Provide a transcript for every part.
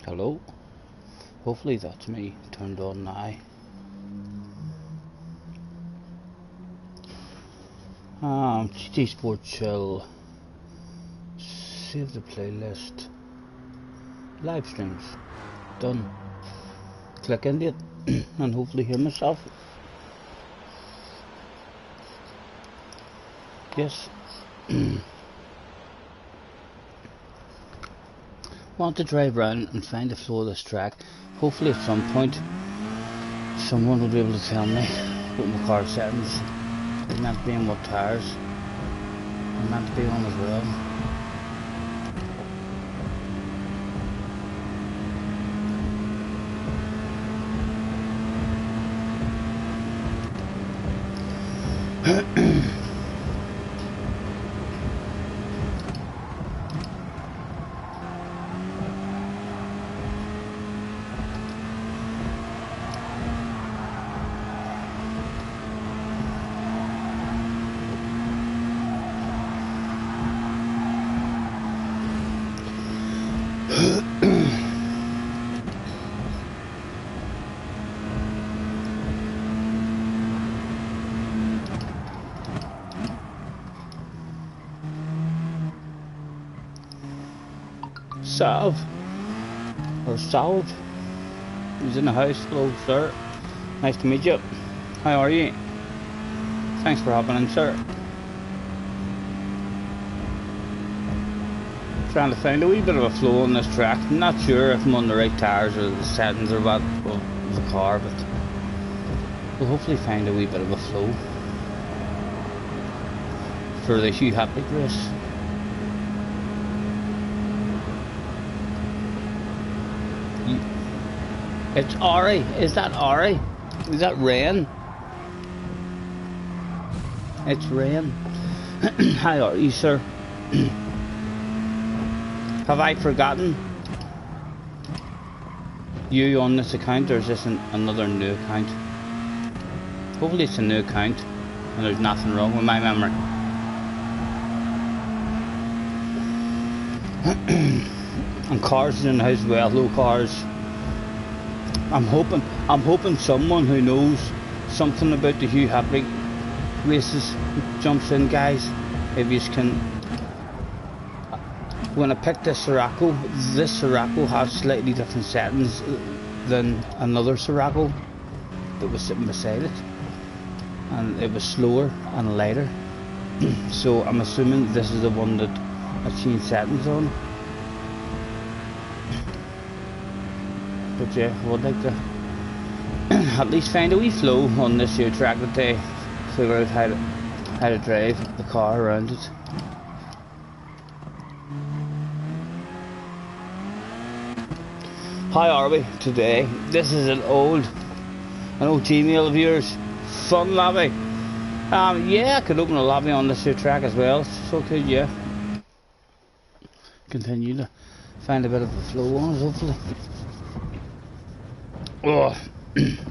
Hello? Hopefully that's me turned on now. GT Sports Chill. Save the playlist. Live streams. Done. Click into it and hopefully hear myself. Yes. Want to drive around and find the flow of this track. Hopefully at some point someone will be able to tell me what my car settings is meant to be and what tires are meant to be on as well. Salve. He's in the house. Hello, sir. Nice to meet you. How are you? Thanks for hopping in, sir. Trying to find a wee bit of a flow on this track. I'm not sure if I'm on the right tires or the settings or what of the car, but we'll hopefully find a wee bit of a flow for the Hugh Haplick race. It's Ari. Is that Ari? Is that rain? It's rain. How are you, sir? Have I forgotten you on this account, or is this another new account? Hopefully it's a new account and there's nothing wrong with my memory. And cars in the house as well. Hello, cars. I'm hoping someone who knows something about the Hugh Haplick races jumps in, guys. If you can. When I picked this Sirocco has slightly different settings than another Sirocco that was sitting beside it, and it was slower and lighter. So I'm assuming this is the one that I changed settings on. But yeah, I would like to at least find a wee flow on this here track that they figure out how to drive the car around it. How are we today? This is an old Gmail of yours. Fun lobby. Yeah, I could open a lobby on this here track as well. So could, yeah. Continue to find a bit of a flow on it, hopefully. Oh,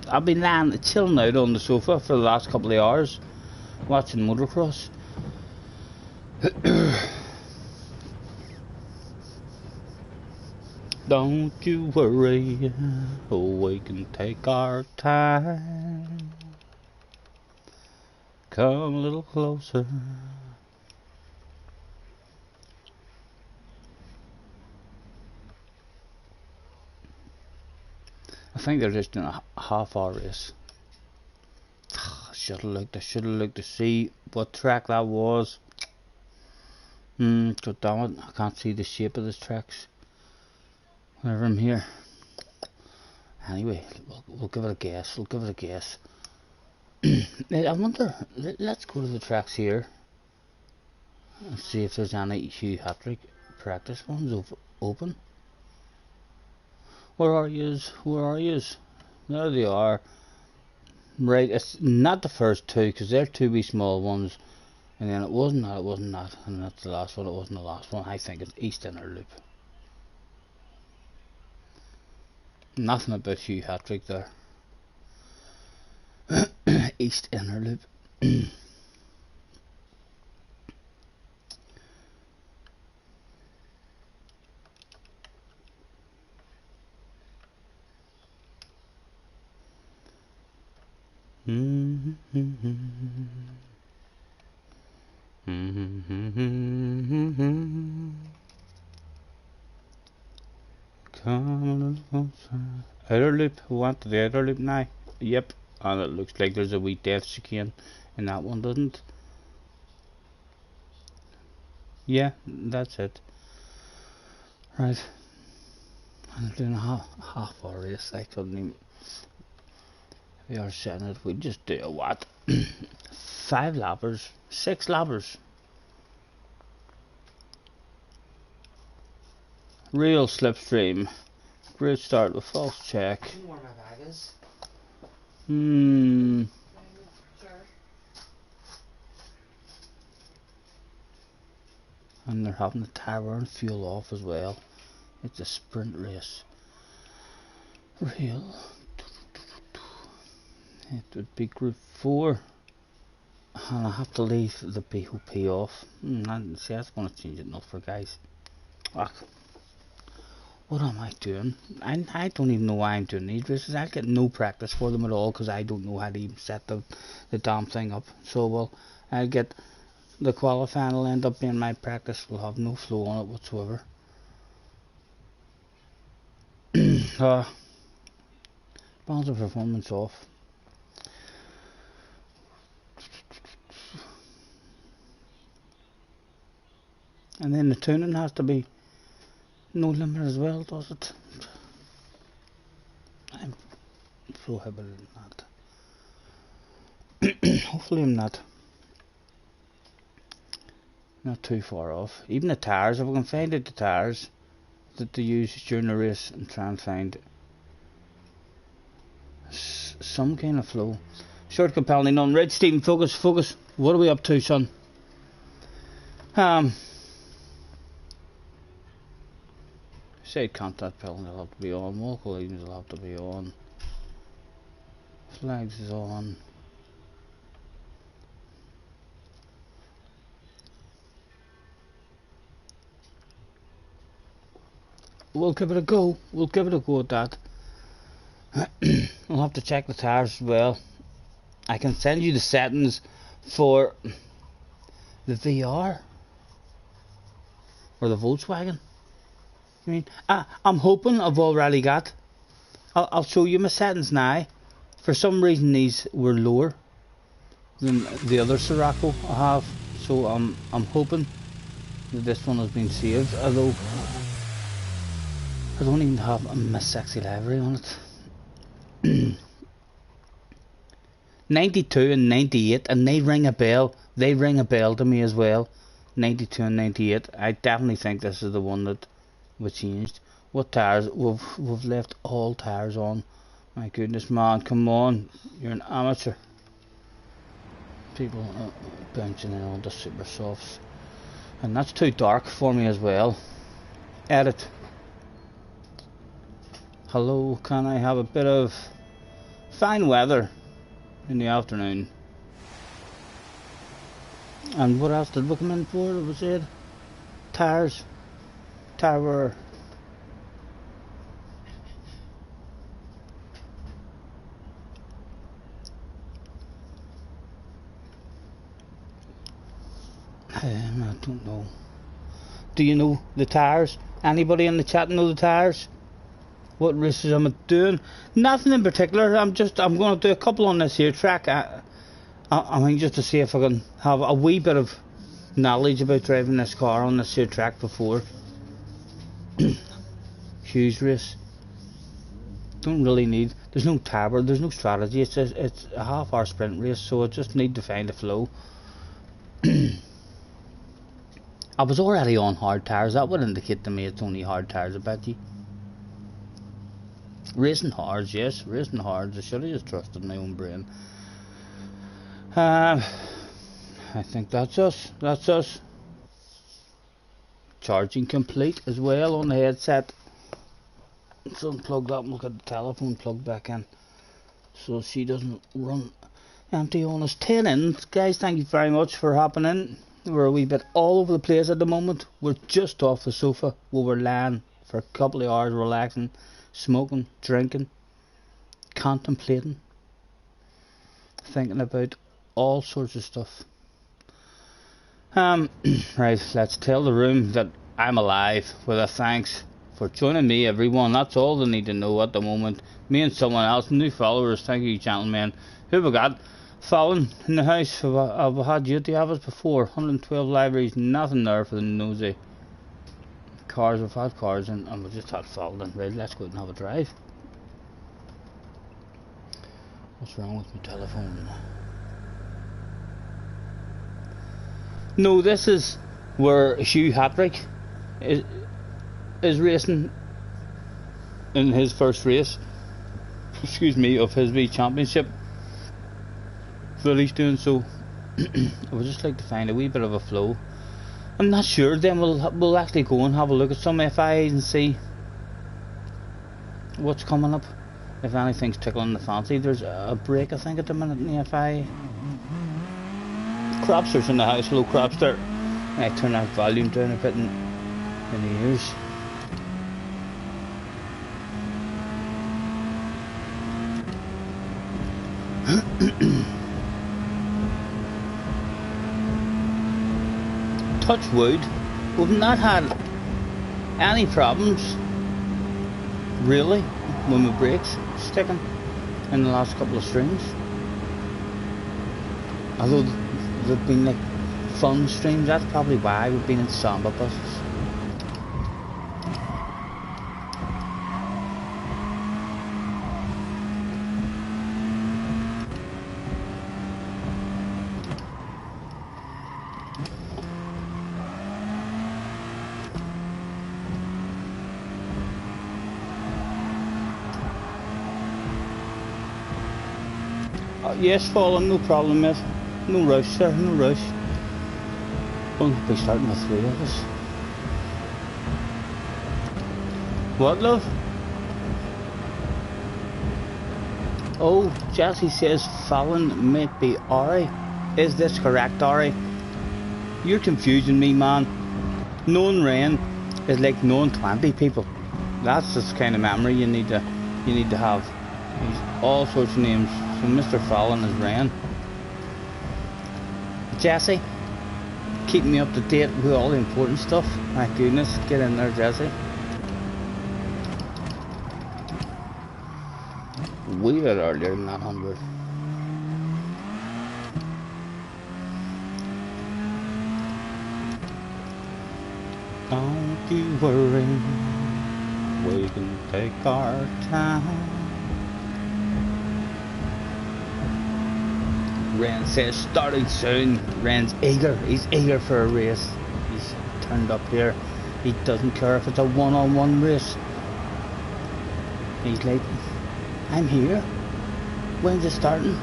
I've been chilling out on the sofa for the last couple of hours, watching motocross. Don't you worry, we can take our time. Come a little closer. I think they're just doing a half-hour race. I should have looked to see what track that was. God damn it, I can't see the shape of this tracks whenever I'm here. Anyway, we'll give it a guess. I wonder, let's go to the tracks here and see if there's any Hugh Haplick practice ones open. Where are yous? There they are. Right, it's not the first two, because they're two wee small ones. And then it wasn't that, and that's the last one. It wasn't the last one. I think it's East Inner Loop. Nothing about Hugh Haplick there. East Inner Loop. Come on, outer loop. We want the outer loop now. Yep, and it looks like there's a wee death chicane in that one, doesn't it? Yeah, that's it. Right. I'm doing a half hour race. I couldn't even. We are setting it. We just do a what? 5 lappers, 6 lappers. Real slipstream. Great start with false check. Do you know where my bag is? And they're having the tower and fuel off as well. It's a sprint race. Real. It would be group 4. And I have to leave the POP off. See, that's going to change it enough for guys. Ugh. What am I doing? I don't even know why I'm doing these races. I get no practice for them at all because I don't know how to even set the damn thing up. So, well, I'll get the qualifying will end up being my practice. Will have no flow on it whatsoever. Balance of performance off. And then the tuning has to be no limit as well, does it? I'm prohibited in that. Hopefully I'm not too far off. Even the tires, if we can find out the tires that they use during the race and try and find some kind of flow. Short compelling none. Right, Stephen, focus. What are we up to, son? Side contact penalty will have to be on. Walk lines will have to be on. Flags is on. We'll give it a go. We'll give it a go at that. We'll have to check the tires as well. I can send you the settings for the VR or the Volkswagen. I mean, I'm hoping I've already got. I'll show you my settings now. For some reason, these were lower than the other Sirocco I have, so I'm hoping that this one has been saved. Although I don't even have my sexy livery on it. 92 and 98, and they ring a bell. They ring a bell to me as well. 92 and 98. I definitely think this is the one that we changed. What tires? We've left all tires on. My goodness, man, come on, you're an amateur. People bouncing in on the super softs, and that's too dark for me as well. Edit. Hello, can I have a bit of fine weather in the afternoon? And what else did we come in for? Was it tires? Tower. I don't know. Do you know the tires? Anybody in the chat know the tires? What races am I doing? Nothing in particular. I'm going to do a couple on this here track. I mean, just to see if I can have a wee bit of knowledge about driving this car on this here track before. Huge race. Don't really need. There's no tower. There's no strategy. It's a half-hour sprint race, so I just need to find a flow. I was already on hard tires. That would indicate to me it's only hard tires. I bet you. Racing hards, yes, racing hards. I should have just trusted my own brain. I think that's us. That's us. Charging complete as well on the headset. So unplug that and look at the telephone plug back in, so she doesn't run empty on us. 10 in, guys. Thank you very much for hopping in. We're a wee bit all over the place at the moment. We're just off the sofa. We were lying for a couple of hours relaxing, smoking, drinking, contemplating, thinking about all sorts of stuff. Right, let's tell the room that I'm alive with a thanks for joining me, everyone. That's all they need to know at the moment. Me and someone else, new followers. Thank you, gentlemen. Who have we got? Fallon in the house. Have we had you to have us before? 112 libraries, nothing there for the nosy. Cars, we've had cars and we just had Fallon. Right, let's go out and have a drive. What's wrong with my telephone? No, this is where Hugh Hatrick is racing in his first race, excuse me, of his wee championship that he's doing. So I would just like to find a wee bit of a flow. I'm not sure. Then we'll actually go and have a look at some FIs and see what's coming up. If anything's tickling the fancy. There's a break, I think, at the minute in the FI. Crapster's in the house. Hello, Crapster. I turn that volume down a bit in the ears. Touch wood, we've not had any problems really when the brakes sticking in the last couple of streams. Although they've been like fun streams, that's probably why we've been in samba buses. Yes, Fallen, no problem, mate. No rush, sir, no rush. We'll be starting with 3 of us. What, love? Oh, Jesse says Fallon might be Ari. Is this correct, Ari? You're confusing me, man. Knowing Rain is like knowing 20 people. That's the kind of memory you need to have. He's all sorts of names. So Mr. Fallon is Rain. Jesse, keep me up to date with all the important stuff. My goodness, get in there, Jesse. We are earlier than that 100. Don't you worry, we can take our time. Ren says starting soon. Ren's eager. He's eager for a race. He's turned up here. He doesn't care if it's a one-on-one race. He's like, I'm here. When's it starting?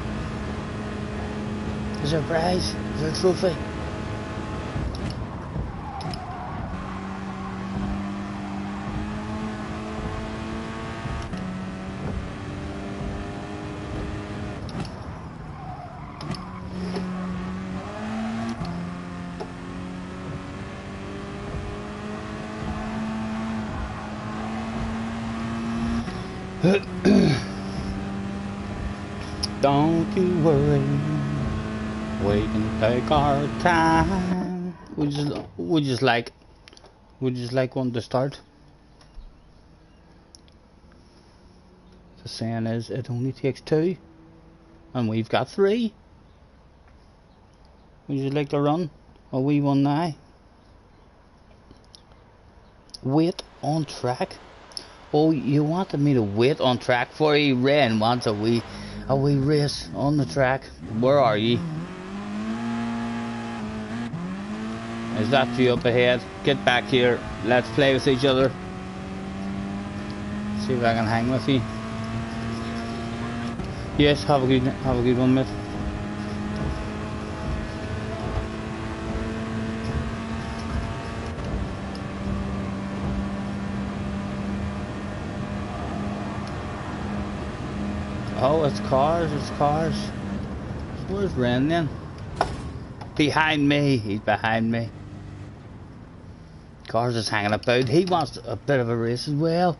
Is there a prize? Is there a trophy? Don't you worry, we can take our time. Would you like one to start? The saying is, it only takes 2, and we've got 3. Would you like to run a wee one now? Wait on track. Oh, you wanted me to wait on track for you? Ren wants a wee race on the track. Where are ye? Is that you up ahead? Get back here. Let's play with each other. See if I can hang with you. Yes, have a good one, mate. Oh, it's cars, Where's Ren then? Behind me, he's behind me. Cars is hanging about. He wants a bit of a race as well.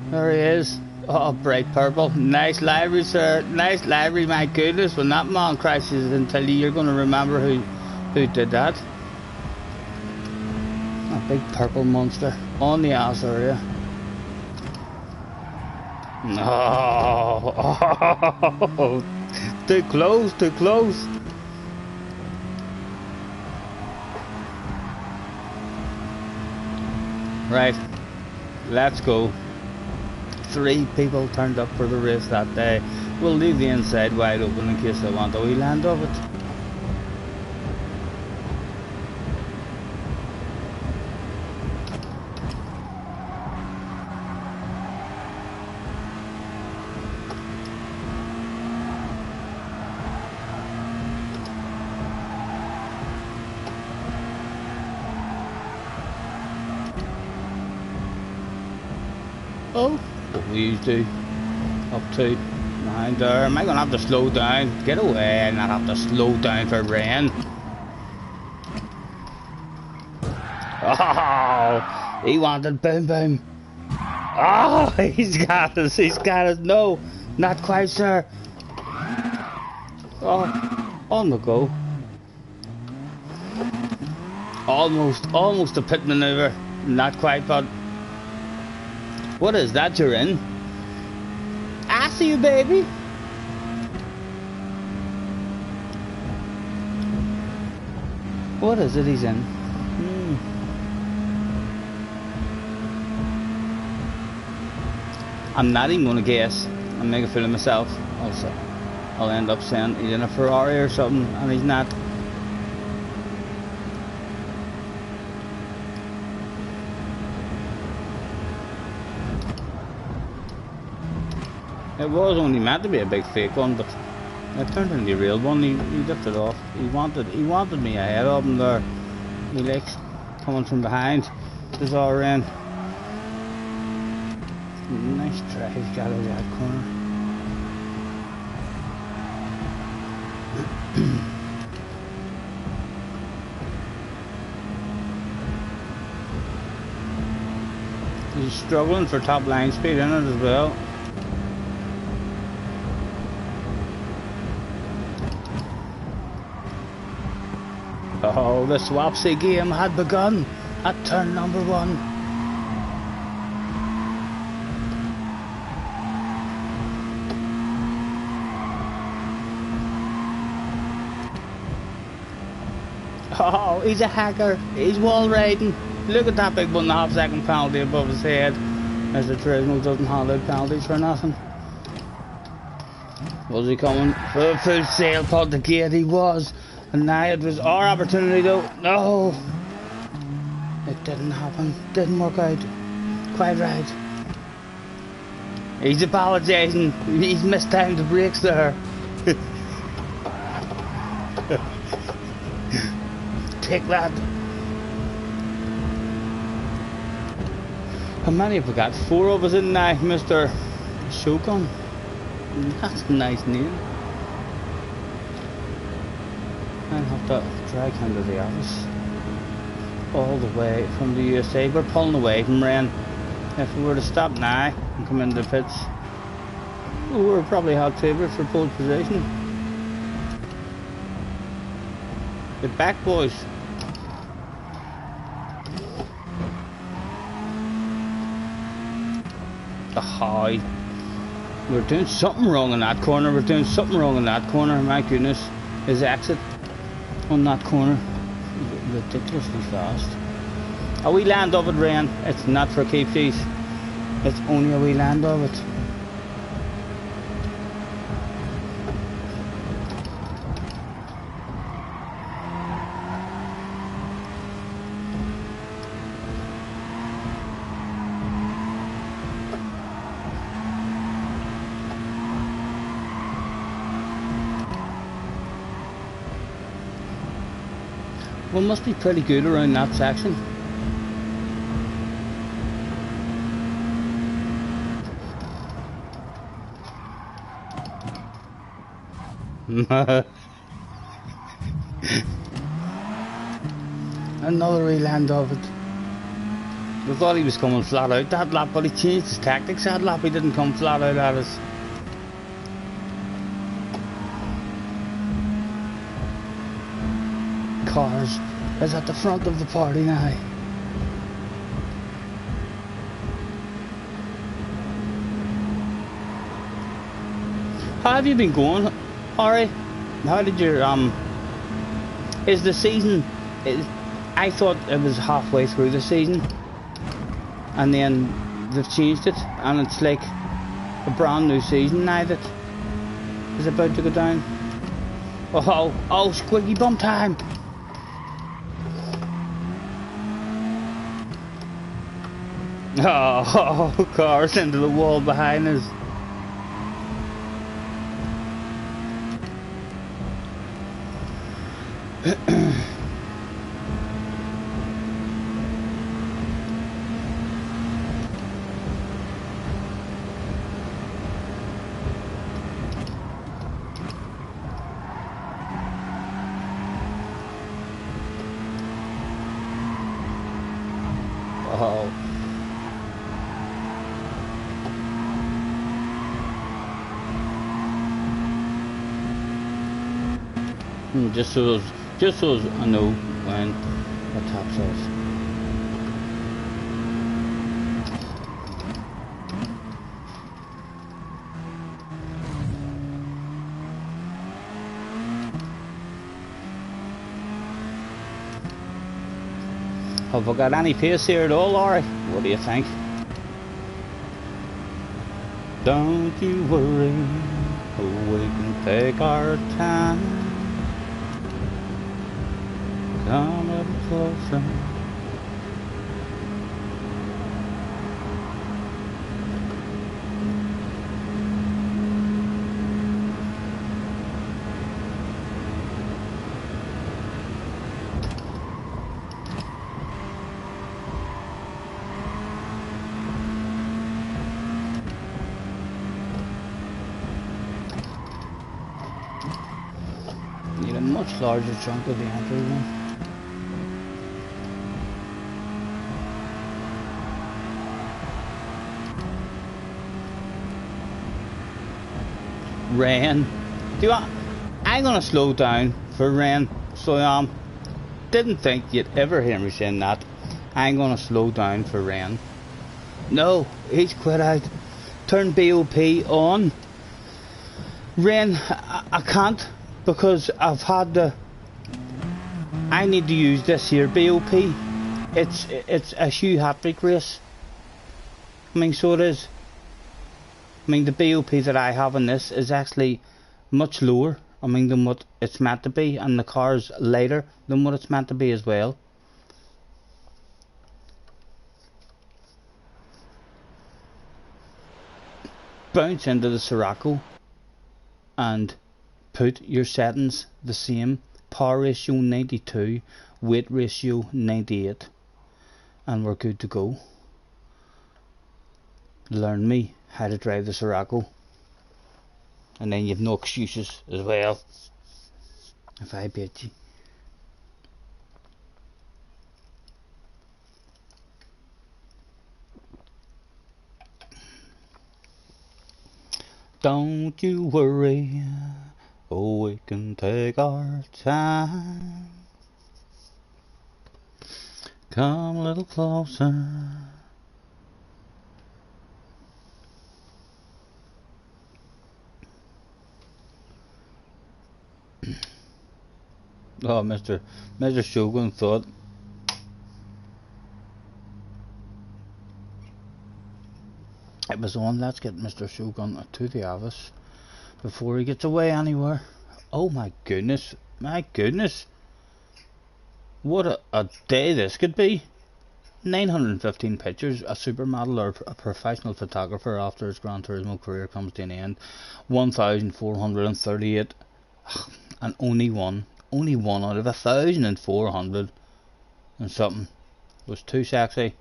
There he is. Oh, bright purple. Nice livery, sir. Nice livery, my goodness. When that man crashes into you, you're going to remember who did that. A big purple monster on the ass area. No. Oh, too close, too close. Right, let's go. 3 people turned up for the race that day. We'll leave the inside wide open in case they want a wee land of it. Oh, what we used to up to behind there. Am I gonna have to slow down? Get away and not have to slow down for rain. Oh, he wanted boom boom. Oh, he's got us, he's got us. No, not quite, sir. Oh, on the go. Almost a pit maneuver. Not quite, but what is that you're in? I see you, baby. What is it he's in? I'm not even gonna guess. I'm making a fool of myself. Also, I'll end up saying he's in a Ferrari or something, and he's not. It was only meant to be a big fake one, but it turned into a real one. He lifted it off. He wanted me ahead of him there. He likes coming from behind. There's all around. Nice try, he's got out of that corner. He's struggling for top line speed in it as well. Oh, the swapsy game had begun at turn number 1. Oh, he's a hacker. He's wall riding. Look at that big 1.5 second penalty above his head. As the Turismo doesn't hand out penalties for nothing. Was he coming for a full sail pod the gate? He was. And now it was our opportunity though. No! It didn't happen. Didn't work out. Quite right. He's apologising. He's mistimed the brakes there. Take that. How many have we got? 4 of us in now, Mr. Shogun. That's a nice name. I'll have to drag him to the office. All the way from the USA. We're pulling away from rain. If we were to stop now and come into the pits, we're probably hot favourite for pole position. Get back, boys. Ahoy. We're doing something wrong in that corner. We're doing something wrong in that corner. My goodness. His exit on that corner ridiculously fast. A wee land of it, rain. It's not for keepsies. It's only a wee land of it. Well, must be pretty good around that section. Another wee land of it. We thought he was coming flat out that lap, but he changed his tactics that lap. He didn't come flat out at us. Cars is at the front of the party now. How have you been going, Ari? How did your is the season? I thought it was halfway through the season, and then they've changed it, and it's like a brand new season now that is about to go down. Oh, squiggy bump time! Oh, cars into the wall behind us. Oh. Just so I know when it taps off. Have I got any pace here at all, Laurie? What do you think? Don't you worry, we can take our time. Come a little closer. Need a much larger chunk of the entry one. Rain. I'm gonna slow down for rain, so didn't think you'd ever hear me saying that. I'm gonna slow down for rain. No, he's quit out. Turn BOP on. Rain, I can't because I've had the. I need to use this here BOP. It's a Hugh Hattrick race. I mean, so it is. I mean, the BOP that I have in this is actually much lower, I mean, than what it's meant to be, and the car's lighter than what it's meant to be as well. Bounce into the Sirocco and put your settings the same. Power ratio 92, weight ratio 98, and we're good to go. Learn me how to drive the Sirocco, and then you've no excuses as well if I beat you. Don't you worry, oh, we can take our time. Come a little closer. Oh, Mr. Shogun thought it was on. Let's get Mr. Shogun to the office before he gets away anywhere. Oh my goodness, what a day this could be. 915 pictures, a supermodel or a professional photographer after his Gran Turismo career comes to an end. 1,438 and only one out of 1,400 and something was too sexy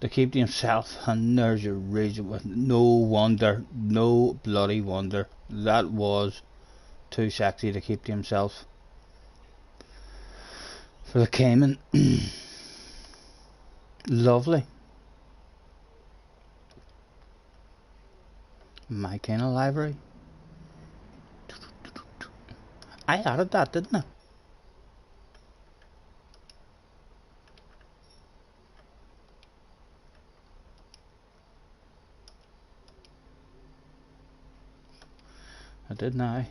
to keep to himself, and there's your reason. With no bloody wonder that was too sexy to keep to himself for the Cayman. Lovely. My kind of library. I added that, didn't I? I did now.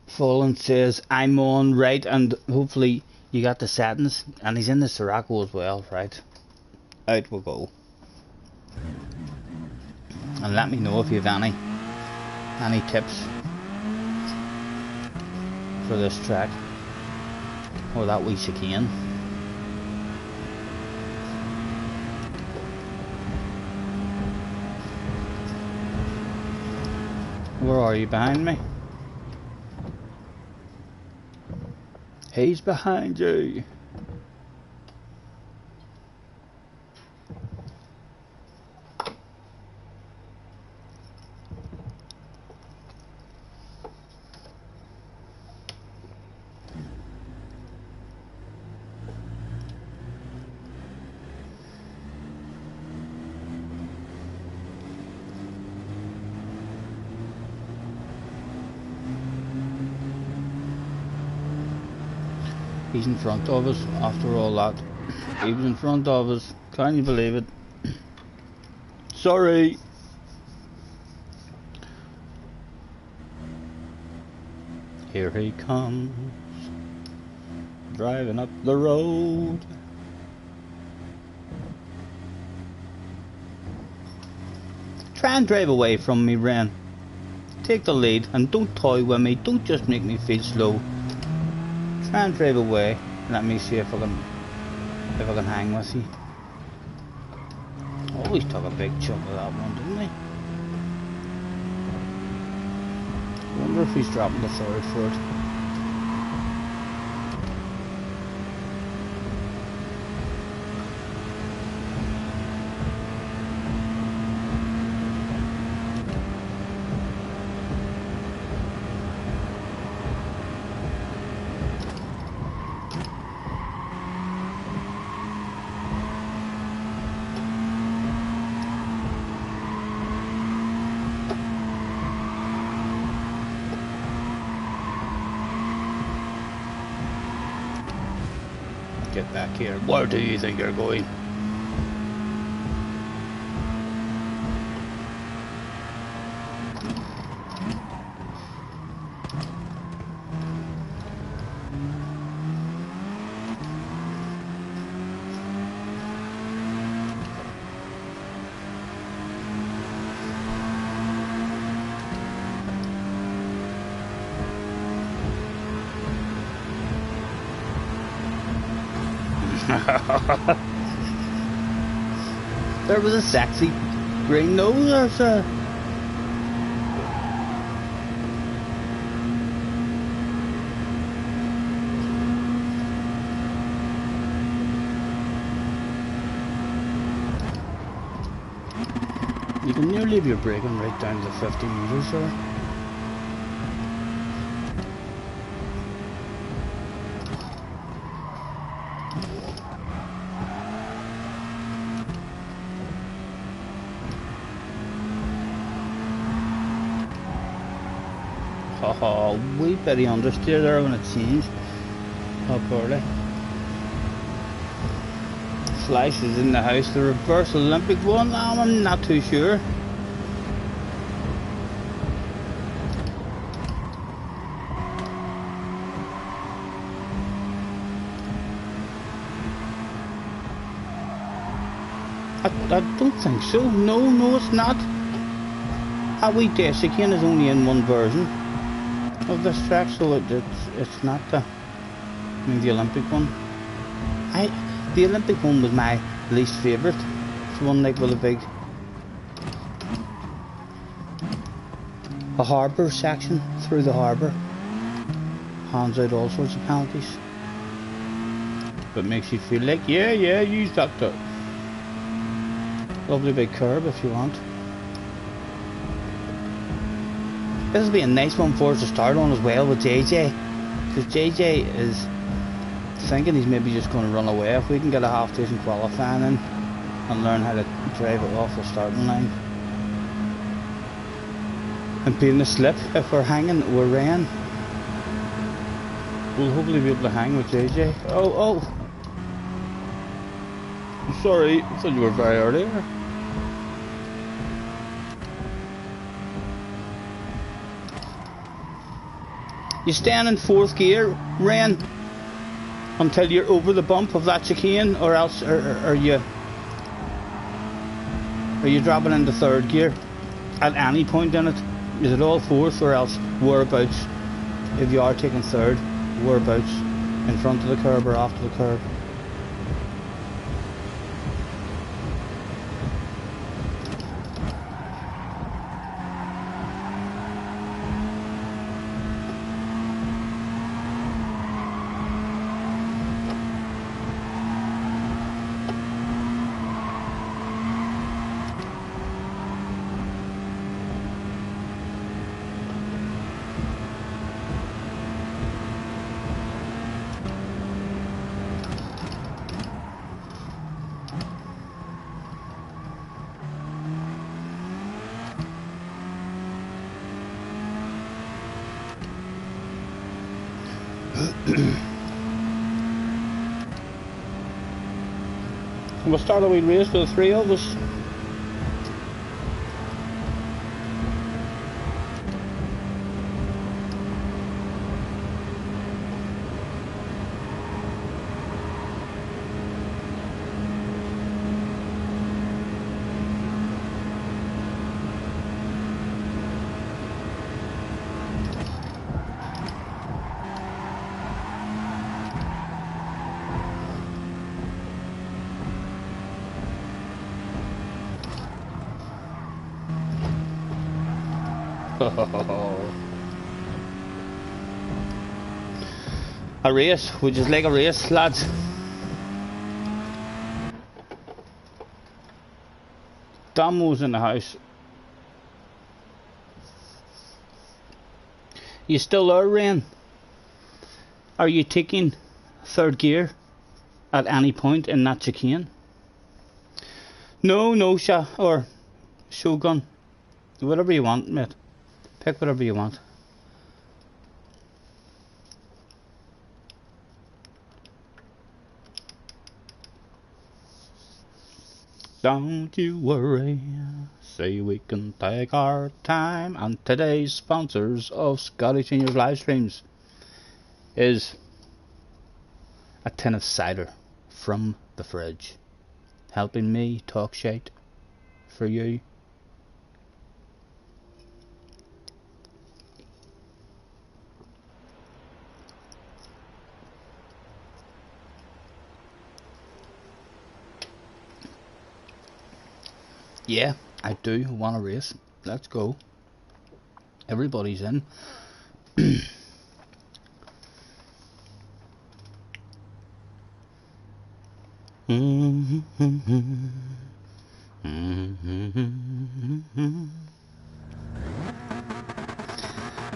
Fallen says I'm on right, and hopefully you got the settings, and he's in the Sirocco as well, right? Out we go. And let me know if you have any tips for this track or that wee chicane. Where are you? Behind me? He's behind you. He's in front of us after all that. He was in front of us. Can you believe it? Sorry. Here he comes, driving up the road. Try and drive away from me, Ren. Take the lead and don't toy with me. Don't just make me feel slow. Try and drive away. Let me see if I can hang with you. Always took a big chunk of that one, didn't he? I wonder if he's dropping the third for it. Get back here. Where do you think you're going? There was a sexy green nose, sir. You can nearly leave your braking right down to 50 meters, sir. Oh, wee bitty understeer there when it changed. How poorly. Slice is in the house. The reverse Olympic one, I'm not too sure. I don't think so. No, it's not. A wee Desican is only in one version of this track, so it's not the Olympic one. The Olympic one was my least favourite. It's one like with a harbour section through the harbour. Hands out all sorts of penalties, but makes you feel like yeah, use that lovely big curb if you want. This will be a nice one for us to start on as well with JJ, because JJ is thinking he's maybe just going to run away if we can get a half decent qualifying in and learn how to drive it off the starting line. And being the slip, if we're hanging, we're ran. We'll hopefully be able to hang with JJ. Oh! I'm sorry, I thought you were very early. You stand in 4th gear, Ren, until you're over the bump of that chicane, or else are you dropping into 3rd gear at any point in it? Is it all 4th, or else whereabouts, if you are taking 3rd, whereabouts, in front of the curb or after the curb? We'll start a wee race for the 3 of us. A race, which is like a race, lads. Damo's in the house. You still there, Rain? Are you taking 3rd gear at any point in that chicane? No, or Shogun. Whatever you want, mate. Pick whatever you want. Don't you worry, say we can take our time. And today's sponsors of Scottish Seniors live streams is a tin of cider from the fridge, helping me talk shite for you. Yeah, I do want to race. Let's go. Everybody's in.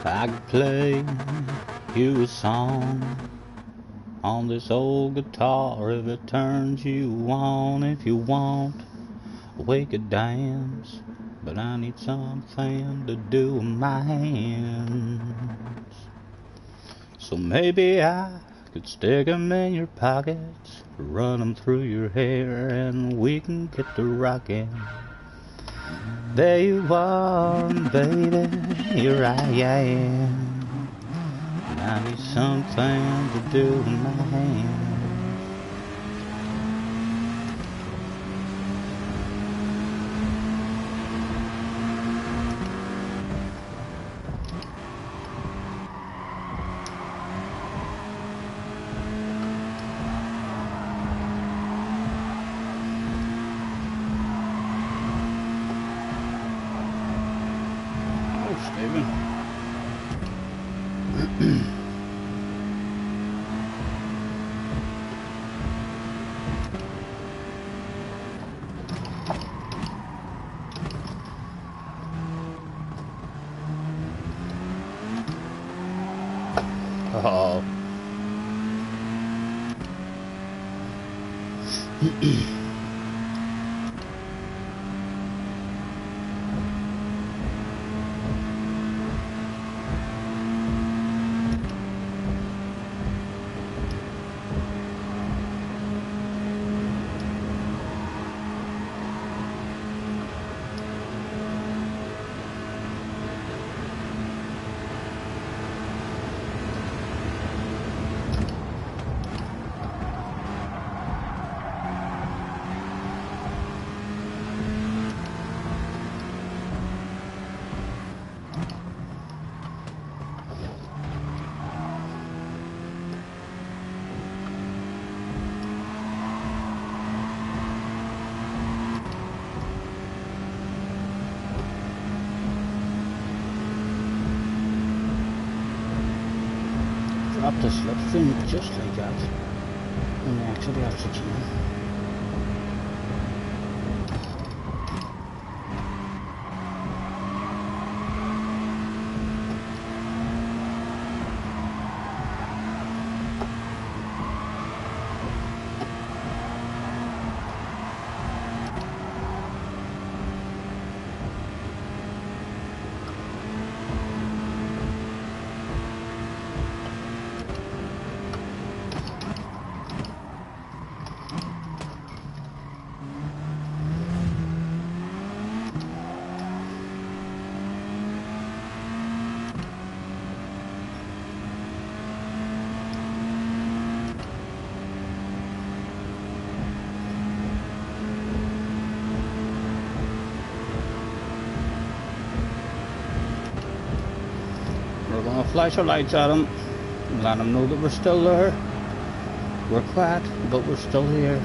I could play you a song on this old guitar if it turns you on. If you want, we could dance, but I need something to do with my hands. So maybe I could stick 'em in your pockets, run 'em through your hair, and we can get to rocking. There you are, baby, here I am, and I need something to do with my hands. Drop the slipstream just like that, and we actually have to jam. We're going to flash our lights at them, let them know that we're still there. We're quiet, but we're still here.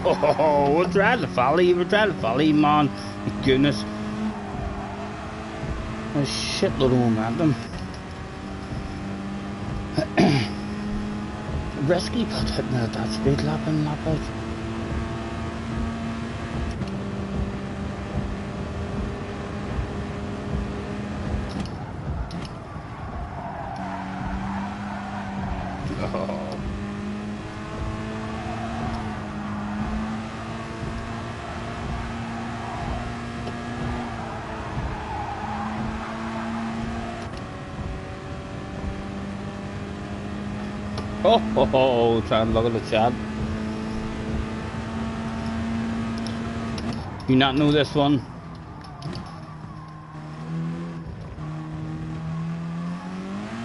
Oh, we're trying to follow, man. My goodness. A shitload of momentum. Risky, but hitting at that speed lap in lap out. Oh. Oh, trying to look at the chat. You not know this one?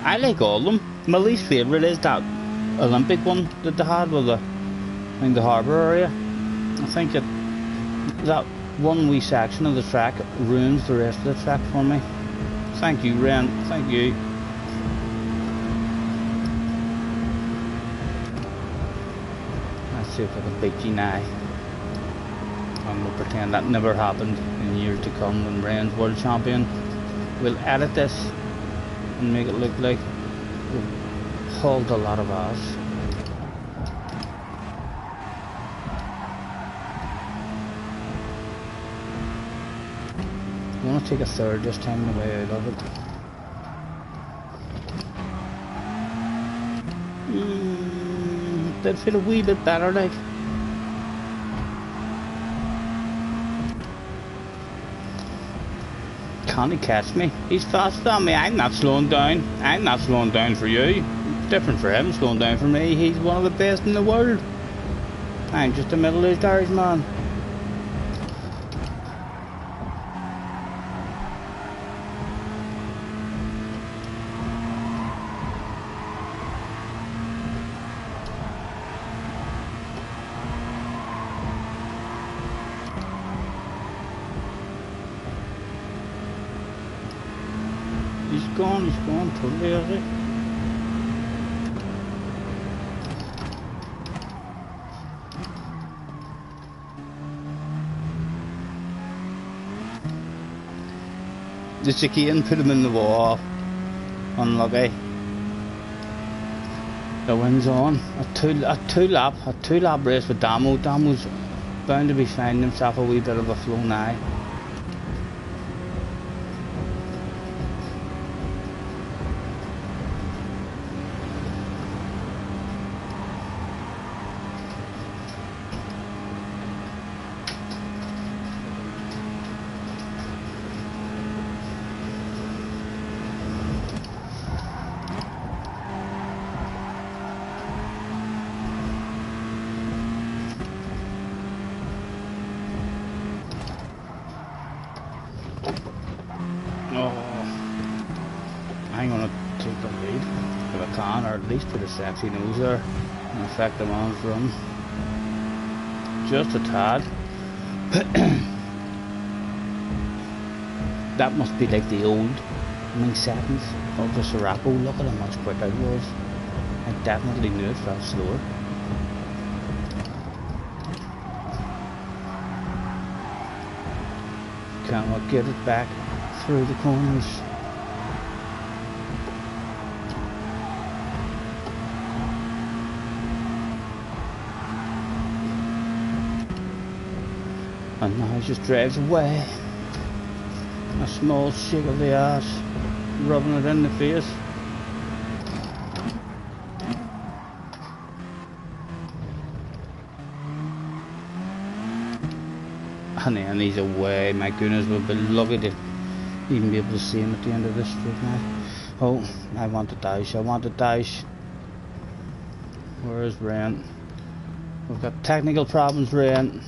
I like all of them. My least favourite is that Olympic one that they had with the harbour area. I think that one wee section of the track ruins the rest of the track for me. Thank you, Ren. Thank you. See if I can beat you now. I'm going to pretend that never happened in years to come when Ren's world champion. We'll edit this and make it look like we've hauled a lot of ass. I want to take a third this time on the way out of it. Did feel a wee bit better, like. Can't he catch me? He's faster than me. I'm not slowing down. I'm not slowing down for you. Different for him, slowing down for me. He's one of the best in the world. I'm just a middle-aged Irish man. He's gone totally out of it. The chicane put him in the wall. unlucky. The wind's on. A two lap race with Damo. Damo's bound to be finding himself a wee bit of a flow now. I'm gonna take the lead if I can, or at least put a sexy nose there and affect the man's run just a tad. That must be like the old seconds of the Sirocco. Look at how much quicker it was. I definitely knew it felt slower. Can't get it back through the corners. And now he just drives away. A small shake of the ass, rubbing it in the face. And then he's away. My goodness, we'll be lucky to even be able to see him at the end of this street now. Oh, I want to dash. Where's Ryan? We've got technical problems, Ryan.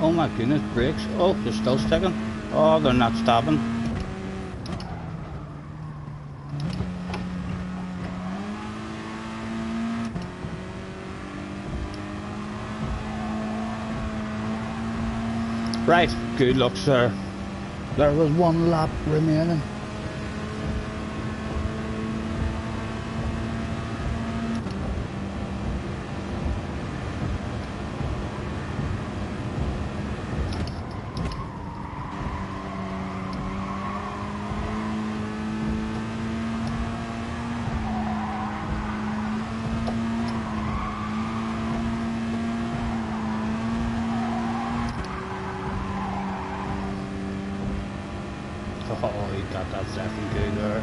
Oh my goodness, brakes. Oh, they're still sticking. Oh, they're not stopping. Right, good luck, sir. There was one lap remaining. Oh, he got that second good there.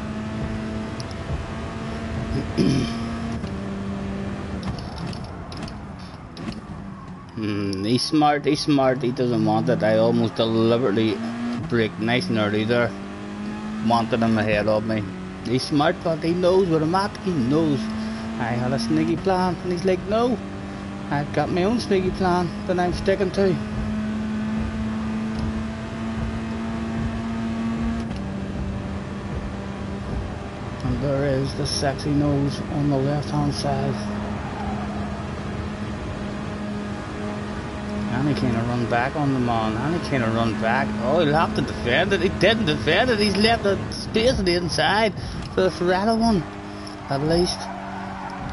He's smart, he doesn't want it. I almost deliberately braked nice and early there. Wanted him ahead of me. He's smart, but he knows where I'm at, he knows. I had a sneaky plan, and he's like, no, I've got my own sneaky plan that I'm sticking to. And there is the sexy nose on the left hand side. And he kind of run back on the man, and he kind of run back. Oh, he'll have to defend it. He didn't defend it, he's left the space on the inside for the Ferrari one, at least.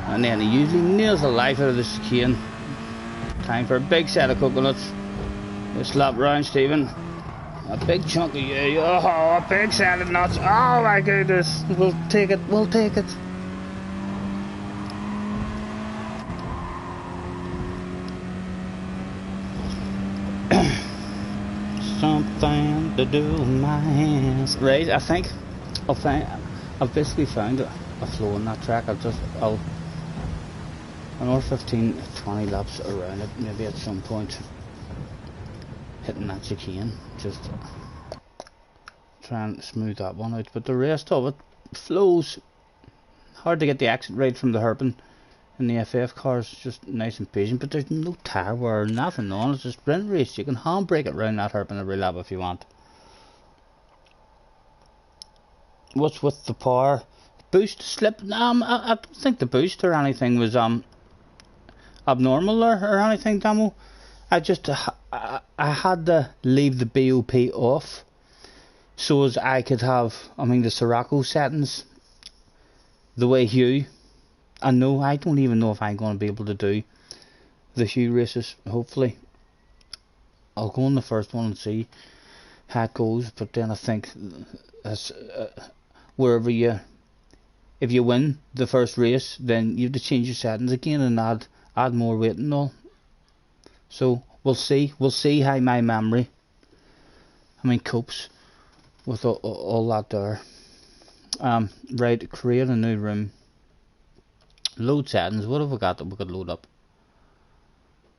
And then he usually nails the life out of the chicane. Time for a big set of coconuts. Just lap round, Stephen. A big chunk of you. Oh, a big set of nuts. Oh my goodness. We'll take it. We'll take it. Something to do with my hands. Right, I think I've basically found a flow in that track. I'll another 15-20 laps around it, maybe at some point. Hitting that chicane, just try and smooth that one out, but the rest of it flows. Hard to get the exit right from the hairpin in the FF cars, just nice and patient, but there's no tire wear or nothing on. It's a sprint race. You can handbrake it round that hairpin every lap if you want. what's with the power? Boost slip? I don't think the boost or anything was abnormal or anything, Damo. I just I had to leave the BOP off so as I could have, I mean, the Sirocco settings the way Hugh. I don't even know if I'm going to be able to do the Hugh races. Hopefully I'll go on the first one and see how it goes, but then I think that's wherever if you win the first race, then you have to change your settings again and add more weight and all. So we'll see how my memory copes with all that there. Right, create a new room, load settings. What have we got that we could load up?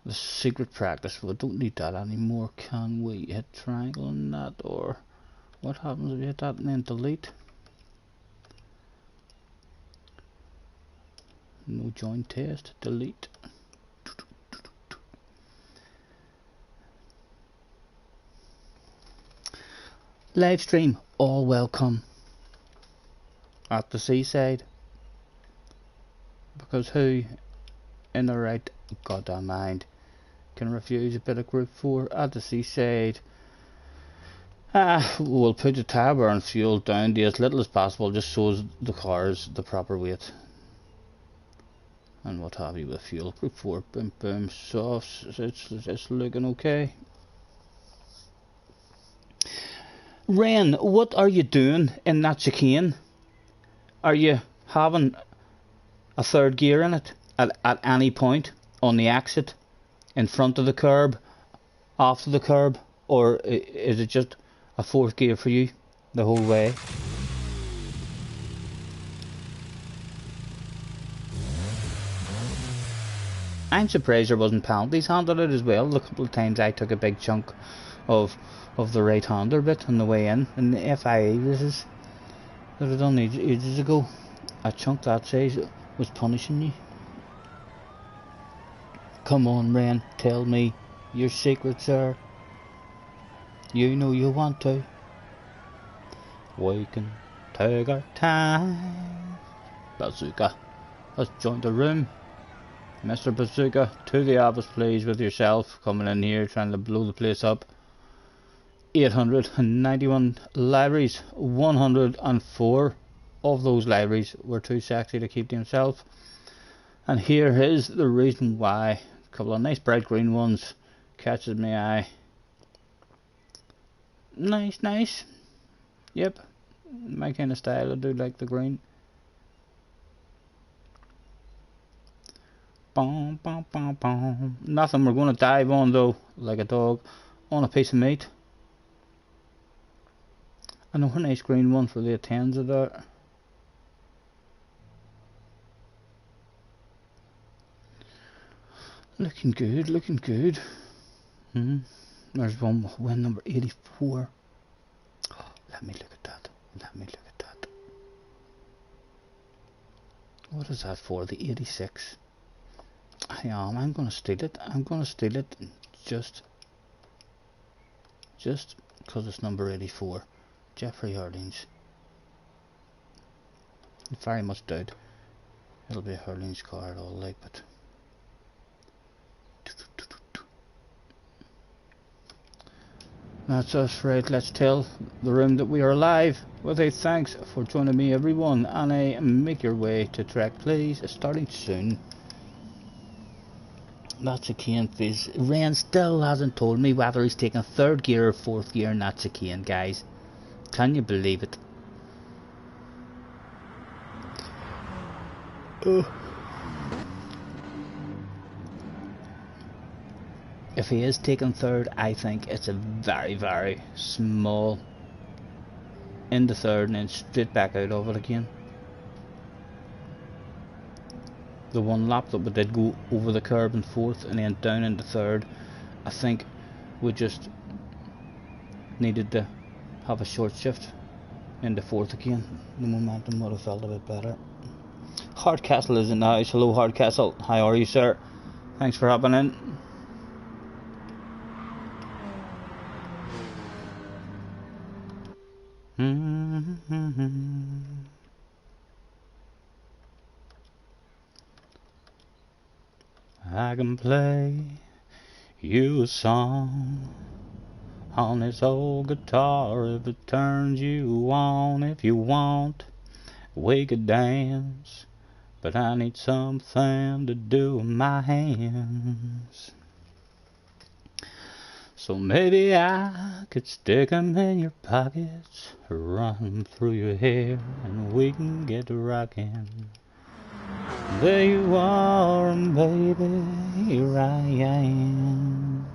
The secret practice. We don't need that anymore. Can we hit triangle on that, or what happens if you hit that and then delete? No join test, delete. Live stream, all welcome at the seaside, because who in their right goddamn mind can refuse a bit of group 4 at the seaside? We'll put the tower and fuel down to as little as possible, just so the cars the proper weight and what have you with fuel. Group 4, boom boom, soft. It's looking okay. Ren, what are you doing in that chicane? Are you having a third gear in it at any point on the exit, in front of the curb, after the curb, or is it just a fourth gear for you the whole way? I'm surprised there wasn't penalties handed out as well. The couple of times I took a big chunk of the right hander bit on the way in the FIA races that I done ages ago. A chunk that size was punishing you. Come on, Ren, tell me your secrets, sir. You know you want to. We can take our time. Bazooka, let's join the room. Mr. Bazooka, to the office please, with yourself coming in here trying to blow the place up. 891 libraries, 104 of those libraries were too sexy to keep to himself. And here is the reason why. A couple of nice bright green ones catches my eye. Nice. Yep, my kind of style. I do like the green. Bom, bom, bom, bom. Nothing we're going to dive on though, like a dog on a piece of meat. Another nice green one for the Atenza there. Looking good. There's one win number 84. Oh, let me look at that. What is that for? The 86. I'm gonna steal it. Just because it's number 84. Jeffrey Hurlings. Very much doubt it'll be a Hurlings car at all, like, but that's us, right? Let's tell the room that we are live. With a thanks for joining me, everyone, and a make your way to track, please. Starting soon. That's a chicane phase. Ren still hasn't told me whether he's taking third gear or fourth gear in that chicane, guys. Can you believe it? If he is taking third, I think it's a very, very small into third and then straight back out of it again. The one lap that we did go over the curb in fourth and then down into third, I think we just needed to have a short shift into fourth again. The momentum would have felt a bit better. Hardcastle is in the house. Hello Hardcastle, how are you, sir? Thanks for hopping in. I can play you a song on this old guitar if it turns you on. If you want, we could dance, but I need something to do with my hands. So maybe I could stick 'em in your pockets, run 'em through your hair, and we can get rockin'. There you are, and baby, here I am.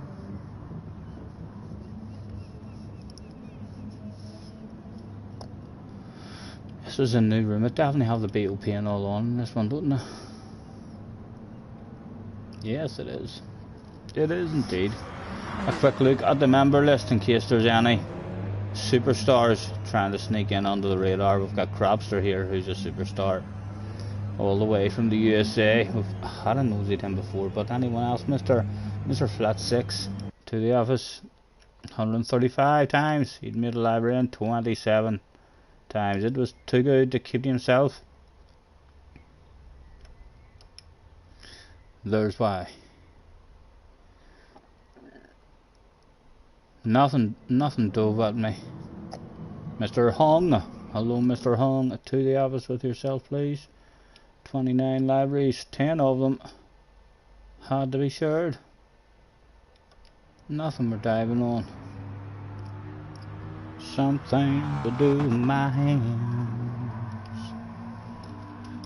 This is a new room. It definitely have the BOP and all on in this one, doesn't it? Yes, it is. It is indeed. A quick look at the member list in case there's any superstars trying to sneak in under the radar. We've got Crabster here, who's a superstar, all the way from the USA. We've had a nosy at him before, but anyone else? Mr. Flat 6 to the office 135 times. He'd made a library in 27 times. It was too good to keep to himself. There's why. Nothing dove at me. Mr. Hung, hello Mr. Hung, to the office with yourself please. 29 libraries, 10 of them had to be shared. Nothing we're diving on. Something to do with my hands.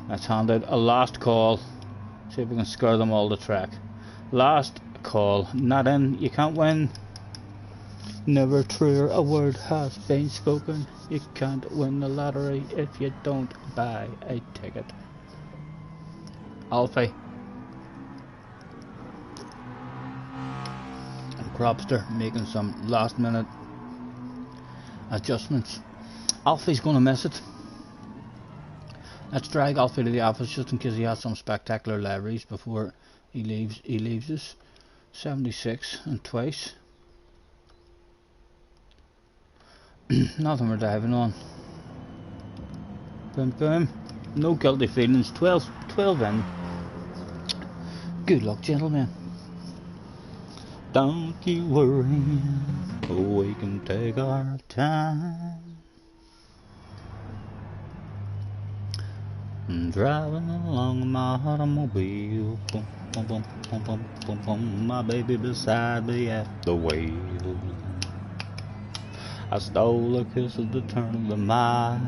Let's hand out a last call. See if we can scare them all to track. Last call, not in, you can't win. Never truer a word has been spoken. You can't win the lottery if you don't buy a ticket. Alfie and Cropster making some last minute adjustments. Alfie's gonna miss it. Let's drag Alfie to the office just in case he has some spectacular libraries before he leaves us. 76 and twice. Nothing we're diving on. Boom boom. No guilty feelings. 12 in. Good luck, gentlemen. Don't you worry, we can take our time. Driving along in my automobile, boom, boom, boom, boom, boom, boom, boom. My baby beside me at the wheel. I stole a kiss at the turn of the mile.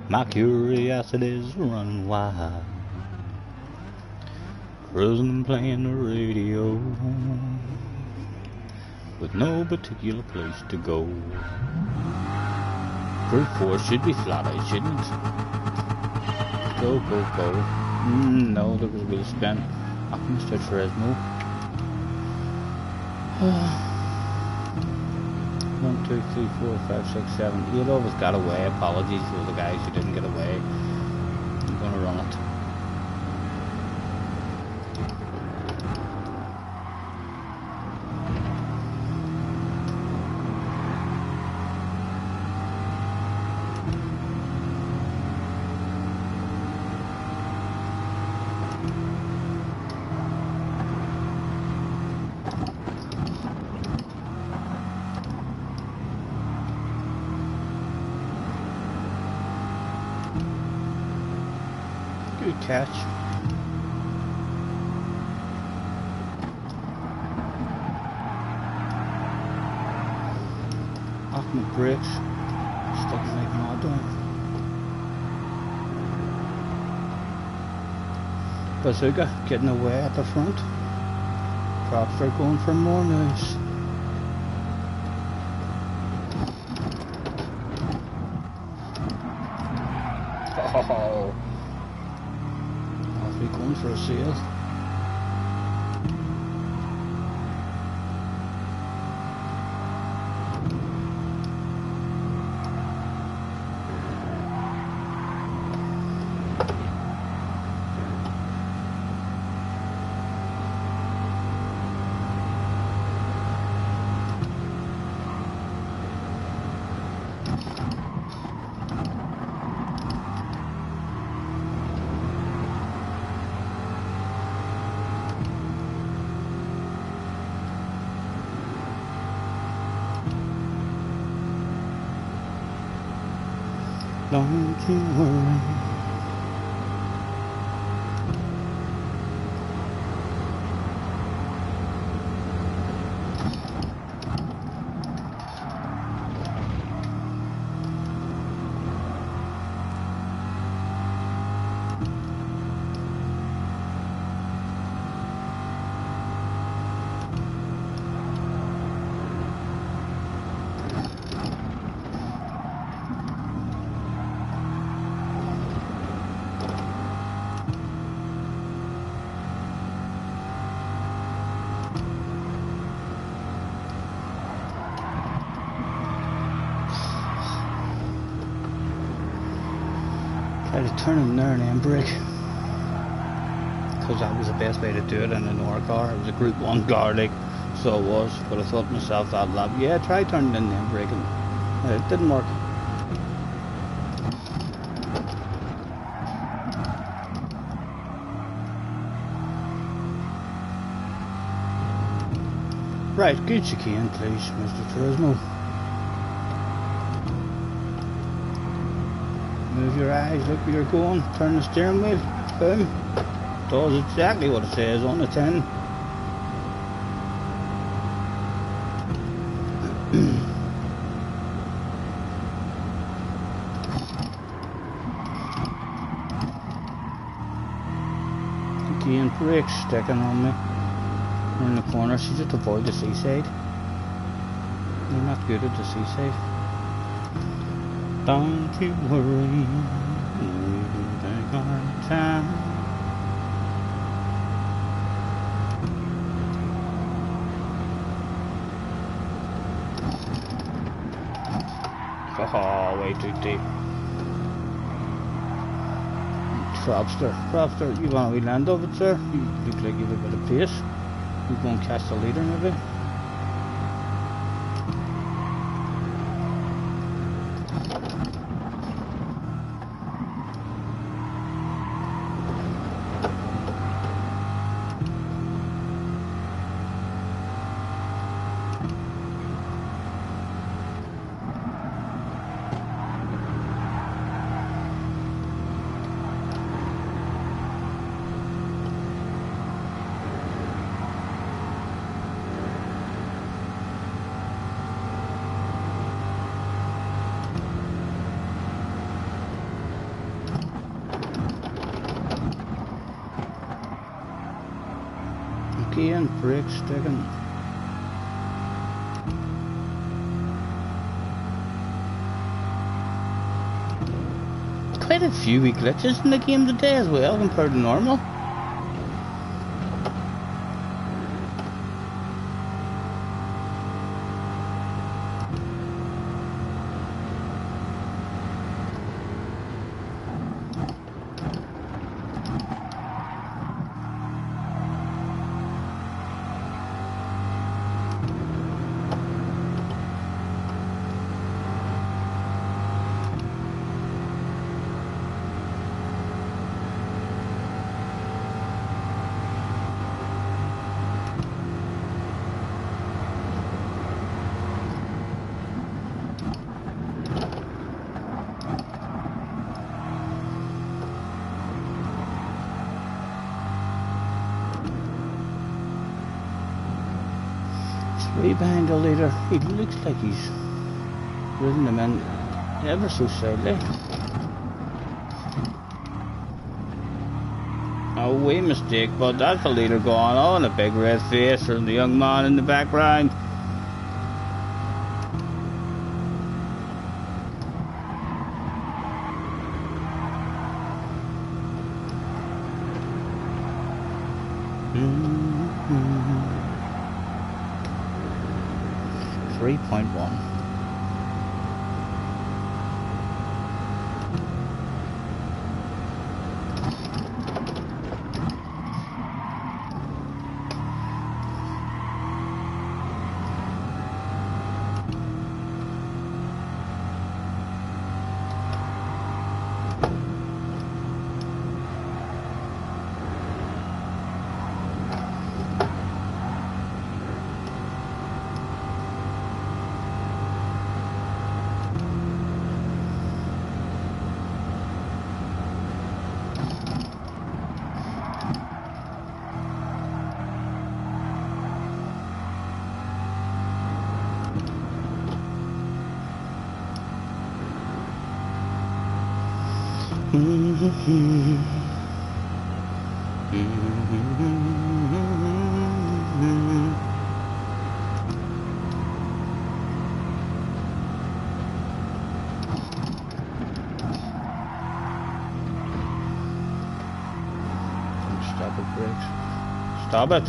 My curiosity's running wild. Cruising and playing the radio, with no particular place to go. Group 4 should be flat out, shouldn't it? Go, go, go. No, there was a wheel spin. I can start Fresno. 1, 2, 3, 4, 5, 6, 7, 8 of us got away. Apologies for the guys who didn't get away. I'm gonna run it. Good catch. Off my brakes. Stuck like mad on. Bazooka getting away at the front. Props are going for more news. Oh. We're going for a sail. Don't you worry. Try to turn in there and then brake, because that was the best way to do it in an R car. It was a Group 1 car, like, so it was. But I thought to myself that lap, yeah, try turning in and then braking. It didn't work. Right, good chicane, please, Mr. Turismo. Move your eyes, look where you're going, turn the steering wheel, boom. Does exactly what it says on the tin. Again, brakes sticking on me. We're in the corner, so just avoid the seaside. You're not good at the seaside. Don't you worry, we'll take our time. Oh, way too deep. Crabster, you want a wee land of it, sir? You look like you have a bit of pace. You go and catch the leader, maybe? Again, brakes sticking. Quite a few wee glitches in the game today as well compared to normal. Way behind the leader. He looks like he's ridden him in ever so slightly. Oh, wee mistake, but that's the leader gone. Oh, and a big red face from the young man in the background. Mm-hmm. 3.1. Stop it, brakes. Stop it.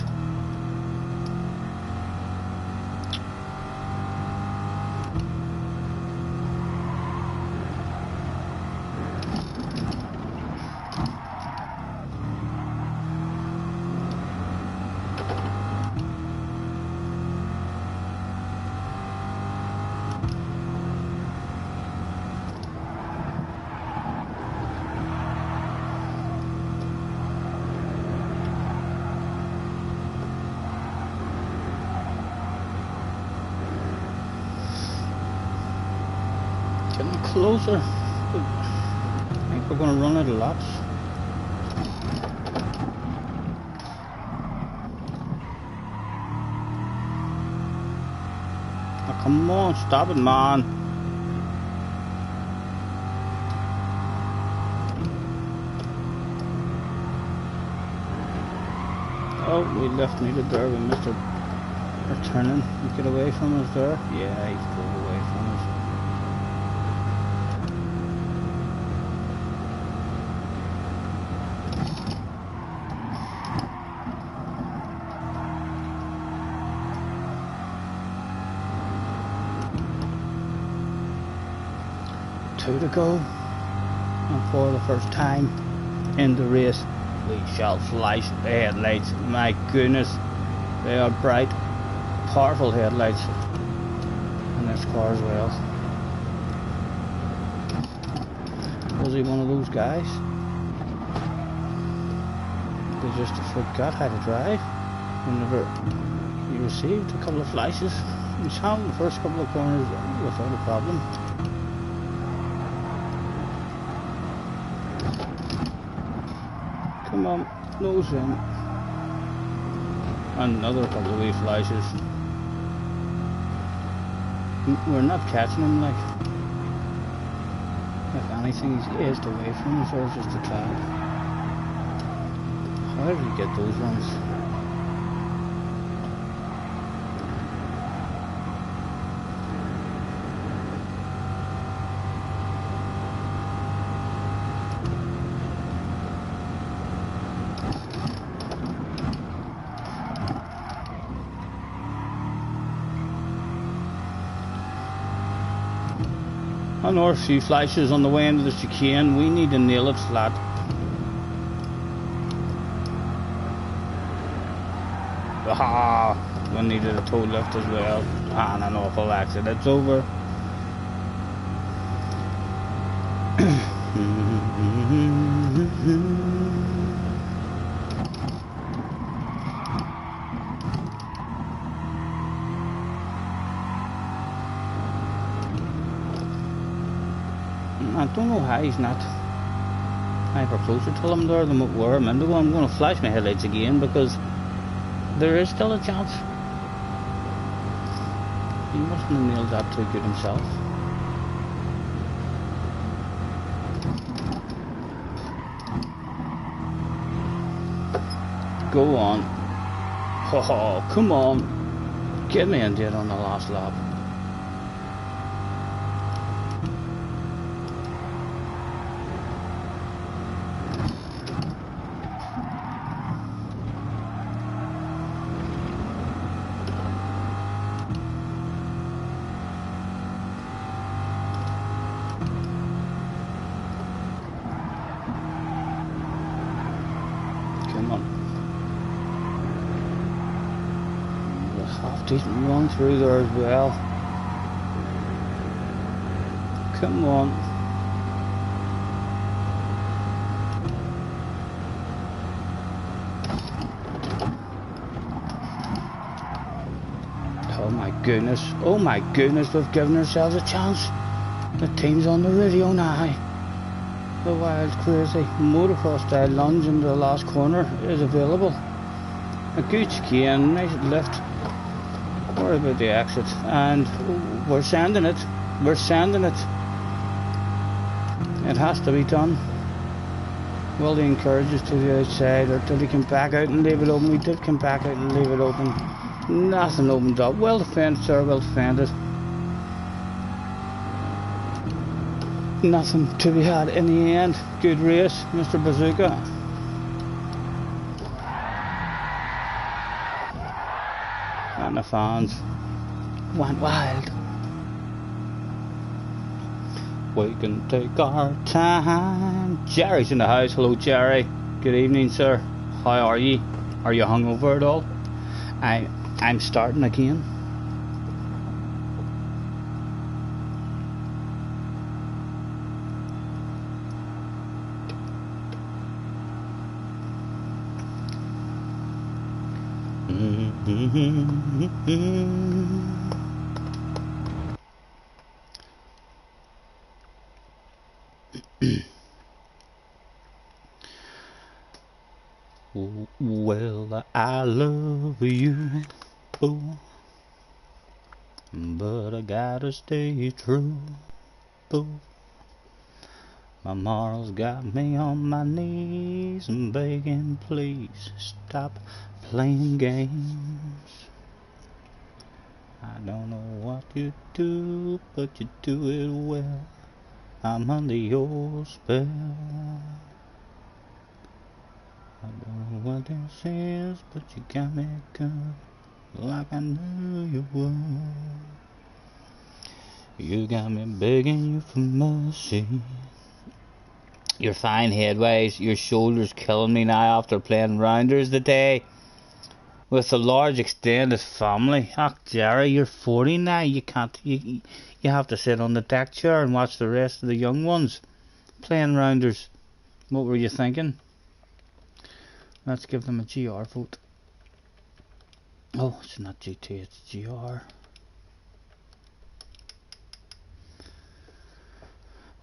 Getting closer. I think we're going to run out of laps. Oh, come on, stop it, man. Oh, we left needed there. We missed it. We're turning. You get away from us there. Yeah, he's pulled away from us. Two to go, and for the first time in the race we shall flash the headlights. My goodness, they are bright, powerful headlights in this car as well. Was he one of those guys? They just forgot how to drive whenever he received a couple of flashes. He was having the first couple of corners without a problem. Come on, nose in. Another couple of wee flashes. We're not catching him, like. If anything, he's edged away from us, or just a tad. How did he get those ones? Another few flashes on the way into the chicane. We need to nail it flat. Ah, we needed a toe lift as well. And an awful accident. It's over. I don't know how he's not hyper closer to him there than we were a minute ago. I'm going to flash my headlights again because there is still a chance. He mustn't have nailed that too good himself. Go on. Oh, come on. Get me in dead on the last lap. Decent run through there as well. Come on. Oh my goodness. Oh my goodness, we've given ourselves a chance. The team's on the radio now. The wild, crazy motocross style lunge into the last corner is available. A good chicane, nice lift. Worry about the exit, and we're sending it. We're sending it. It has to be done. Will they encourage us to the outside, or did he come back out and leave it open? We did come back out and leave it open. Nothing opened up. Well defended, sir, well defended. Nothing to be had in the end. Good race, Mr. Bazooka. And the fans went wild. We can take our time. Jerry's in the house. Hello, Jerry. Good evening, sir. How are you? Are you hungover at all? I'm starting again. Well, I love you, boo, but I gotta stay true, boo. My morals got me on my knees and begging, please stop playing games. I don't know what you do, but you do it well. I'm under your spell. I don't know what this is, but you got me good, like I knew you would. You got me begging you for mercy. You're fine headways, your shoulders killing me now after playing rounders today with a large extended family. Ah, Jerry, you're 40 now. You can't. You have to sit on the deck chair and watch the rest of the young ones playing rounders. What were you thinking? Let's give them a GR vote. Oh, it's not GT, it's GR.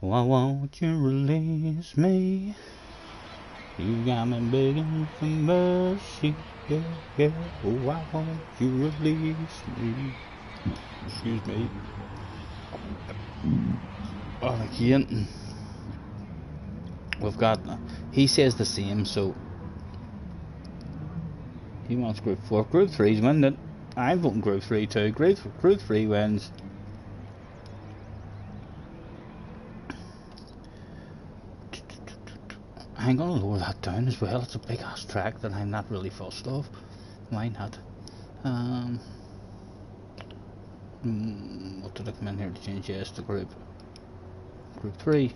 Why won't you release me? You got me begging for mercy. Yeah, yeah. Oh, why won't you release me? Excuse me. Oh, again. We've got. He says the same, so. He wants Group 4. Group 3's winning it. I'm voting Group 3 too. Group 3 wins. I'm going to lower that down as well. It's a big ass track that I'm not really fussed of. Why not? What did I come in here to change? Yes, to Group 3.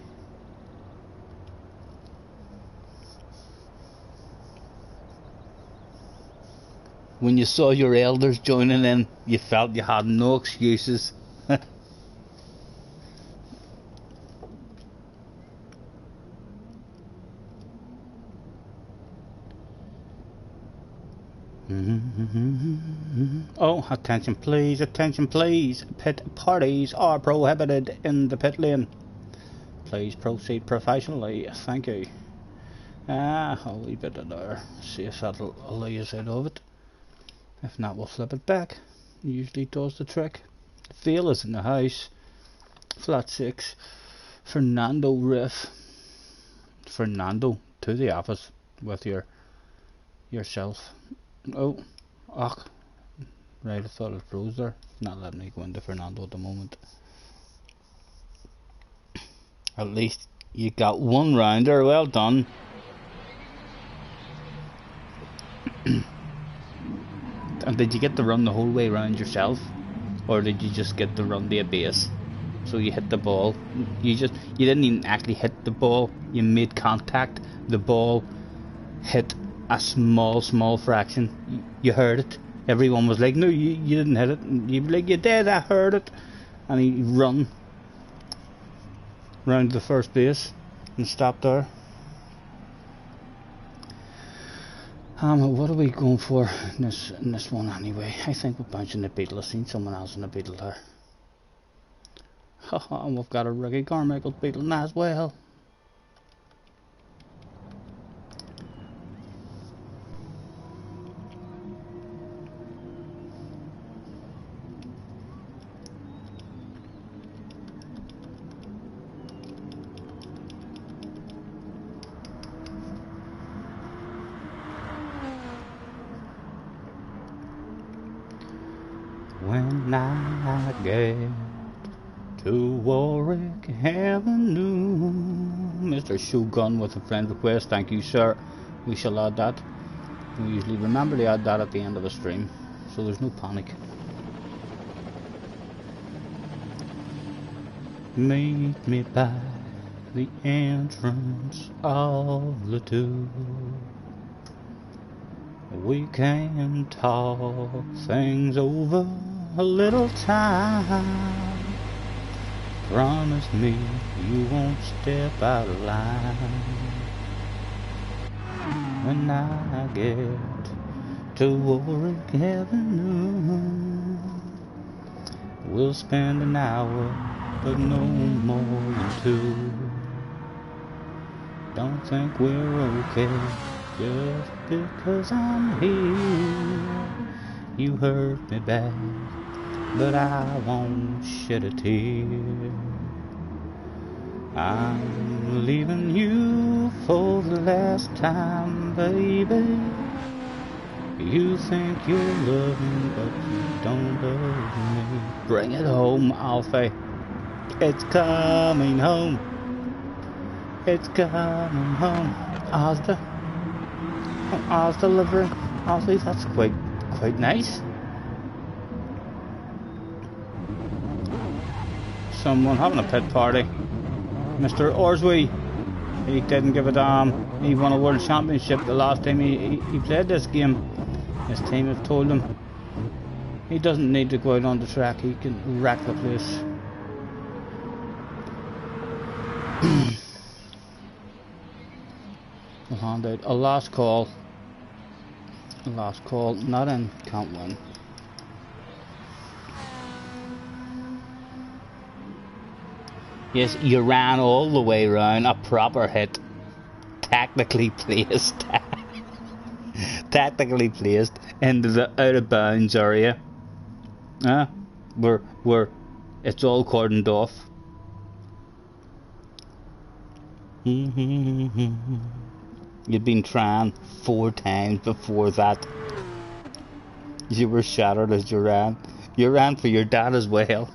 When you saw your elders joining in, you felt you had no excuses. Oh, attention please, attention please. Pit parties are prohibited in the pit lane. Please proceed professionally, thank you. A wee bit of there. See if that'll lay us out of it. If not, we'll flip it back. It usually does the trick. Phil is in the house. Flat 6. Fernando riff. Fernando, to the office with yourself. Oh, ach. Right, I thought it froze there. Not letting me go into Fernando at the moment. At least you got one rounder, well done. And did you get to run the whole way around yourself? Or did you just get to run the base? So you hit the ball. You didn't even actually hit the ball. You made contact. The ball hit a small fraction. You heard it. Everyone was like, no, you didn't hit it. And you'd be like, you did, I heard it. And he run round the first base and stop there. What are we going for in this one anyway? I think we're bouncing the beetle. I've seen someone else in the beetle there. Haha, and we've got a Ricky Carmichael beetle now as well. when I get to Warwick Avenue. Mr. Shogun with a friend request. Thank you, sir. We shall add that. We usually remember to add that at the end of a stream, so there's no panic. Meet me by the entrance of the two. We can talk things over a little time. Promise me you won't step out of line. When I get to Warwick Avenue, we'll spend an hour, but no more than two. Don't think we're okay just because I'm here. You hurt me bad, but I won't shed a tear. I'm leaving you for the last time, baby. You think you're loving, but you don't love me. Bring it home, Alfie. It's coming home. It's coming home. Asda. Oh, Asda delivery. Alfie, that's quite nice. Someone having a pit party. Mr. Orswey, he didn't give a damn. He won a world championship the last time he played this game. His team have told him he doesn't need to go out on the track, he can wreck the place. We'll hand out a last call. A last call, not in, can't win. Yes, you ran all the way round, a proper hit. Technically placed. Technically placed into the out of bounds area. Where it's all cordoned off. You'd been trying 4 times before that. You were shattered as you ran. You ran for your dad as well.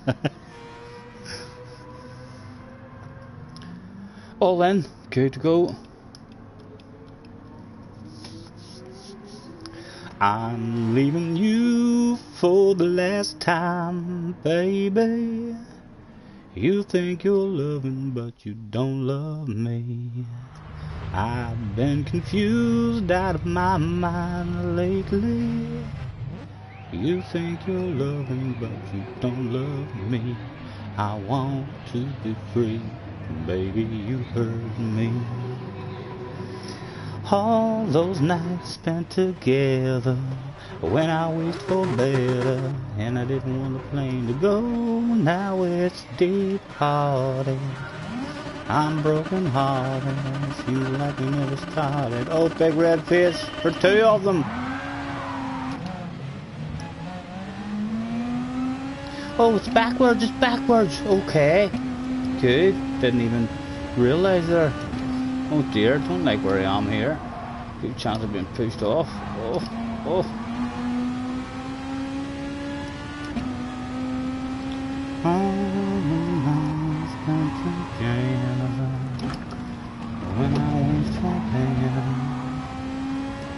All in, good to go. I'm leaving you for the last time, baby. You think you're loving, but you don't love me. I've been confused out of my mind lately. You think you're loving, but you don't love me. I want to be free, baby, you hurt me. All those nights spent together, when I wished for better, and I didn't want the plane to go. Now it's deep hearted, I'm broken hearted, feel like we never started. Oh, big red face for 2 of them. Oh, it's backwards, okay. Good, didn't even realise there. Oh dear, don't like where I am here. Good chance of being pushed off. Oh. When I went for better,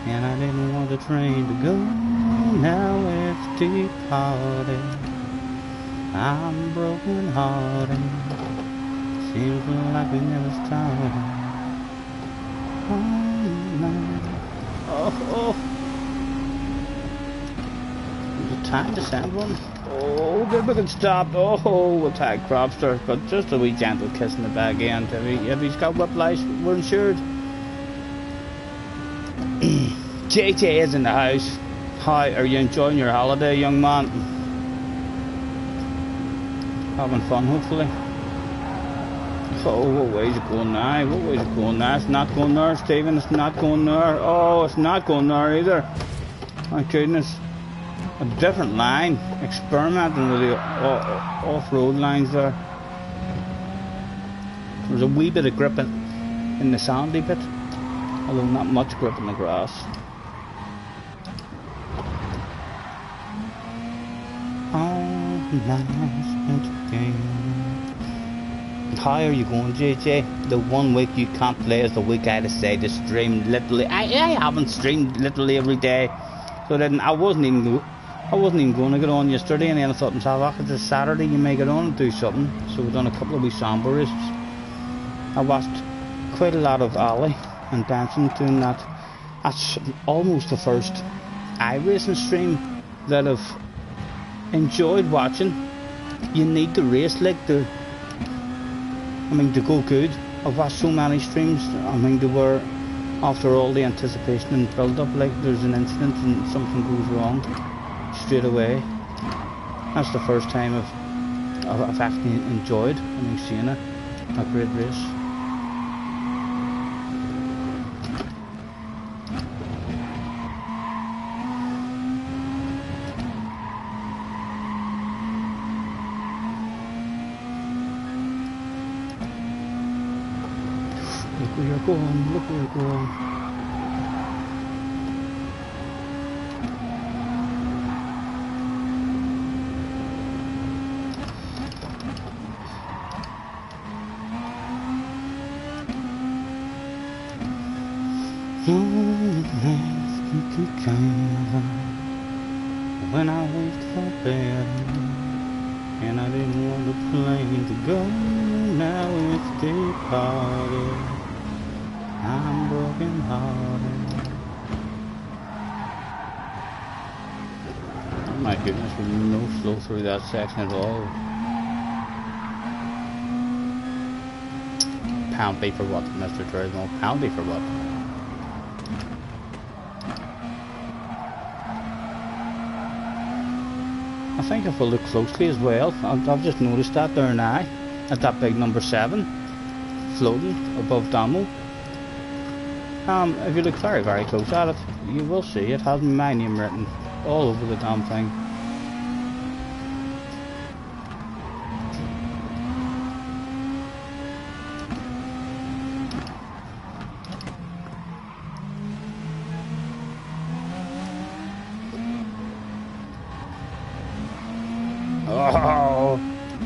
and I didn't want the train to go. Now it's deep hearted, I'm broken hearted. Seems like we never started. Oh. The time to send one. Oh, good looking stop. Oh, we'll tag Cropster, but just a wee gentle kiss in the back end. If he's got whiplash, we're insured. JJ is in the house. Hi, are you enjoying your holiday, young man? Having fun, hopefully. Oh, what way is it going now? It's not going there, Stephen. It's not going there. Oh, it's not going there either. My goodness. A different line. Experimenting with the off-road lines there. There's a wee bit of grip in the sandy bit, although not much grip in the grass. Oh. nice again. How are you going, JJ? The 1 week you can't play is the week I decided to stream literally. I haven't streamed literally every day, so then I wasn't even going to get on yesterday, and then I thought to myself, after this Saturday you may get on and do something. So we've done a couple of wee samba races. I watched quite a lot of Ali and dancing doing that. That's almost the first iRacing stream that I've enjoyed watching. You need to race like to go good. I've watched so many streams. They were, after all the anticipation and build up, like there's an incident and something goes wrong straight away. That's the first time I've actually enjoyed seeing a great race. Look where you're going, look where you're going. When I wait for bed and I didn't want the plane to go, now it's departed. I'm broken hearted. Oh my goodness, with no flow through that section at all. Penalty for what, Mr. Turismo? Penalty for what? I think if I look closely as well, I've just noticed that there now, at that big number 7, floating above Damo. If you look very, very close at it, you will see it has my name written all over the damn thing.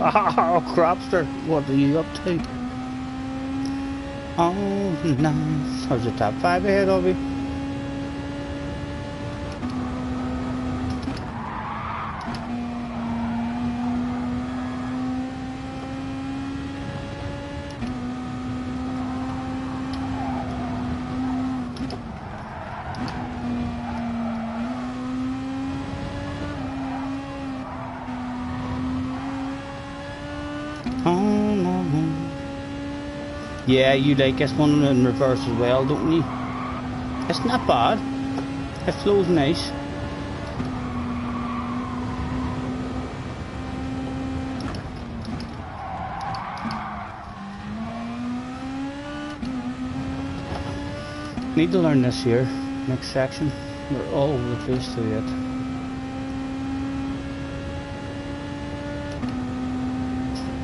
Oh, Cropster, what are you up to? Oh, nice. How's the top 5 ahead of you? Oh, no. Yeah, you like this one in reverse as well, don't you? It's not bad. It flows nice. Need to learn this here, next section. We're all over the place to it.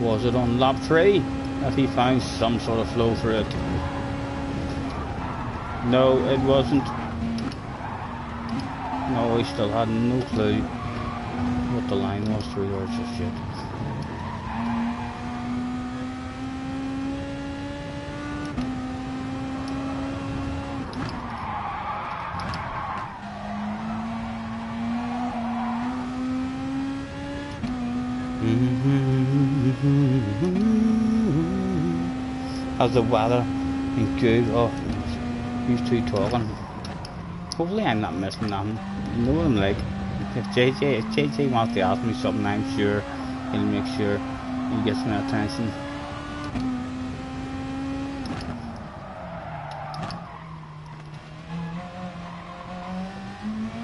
Was it on lap 3 that he found some sort of flow for it? No, it wasn't. No, he still had no clue what the line was through there just yet. How's the weather been good? Oh, these two talking. Hopefully I'm not missing nothing. You know what I'm like. If JJ wants to ask me something, I'm sure he'll make sure he gets my attention.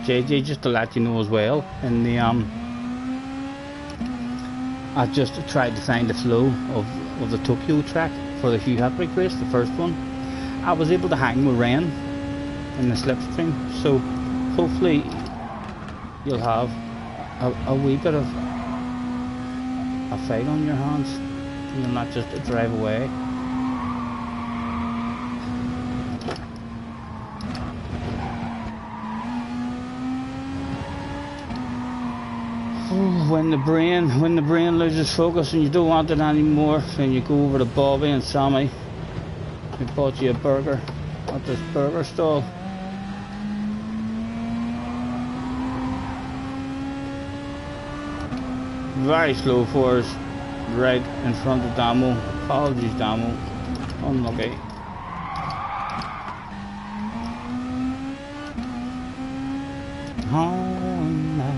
JJ, just to let you know as well, in the I just tried to find the flow of the Tokyo track for the Hugh Hattrick race, the first one. I was able to hang with Ren in the slipstream, so hopefully you'll have a wee bit of a fight on your hands. You'll not just drive away. When the brain loses focus and you don't want it anymore, then you go over to Bobby and Sammy. They bought you a burger at this burger stall. Very slow for us, right in front of Damo. Apologies, Damo. Unlucky. Oh no.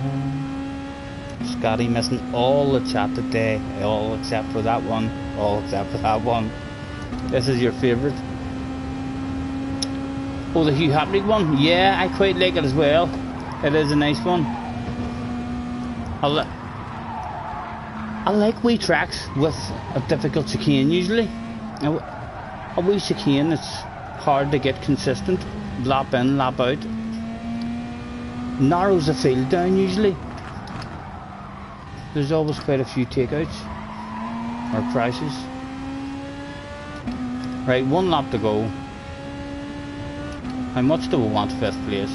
Scotty missing all the chat today, all except for that one. All except for that one. This is your favourite. Oh, the Hugh Hatrick one? Yeah, I quite like it as well. It is a nice one. I like wee tracks with a difficult chicane usually. Now, a wee chicane that's hard to get consistent. Lap in, lap out. Narrows the field down usually. There's always quite a few takeouts or crashes. Right, 1 lap to go. How much do we want 5th place?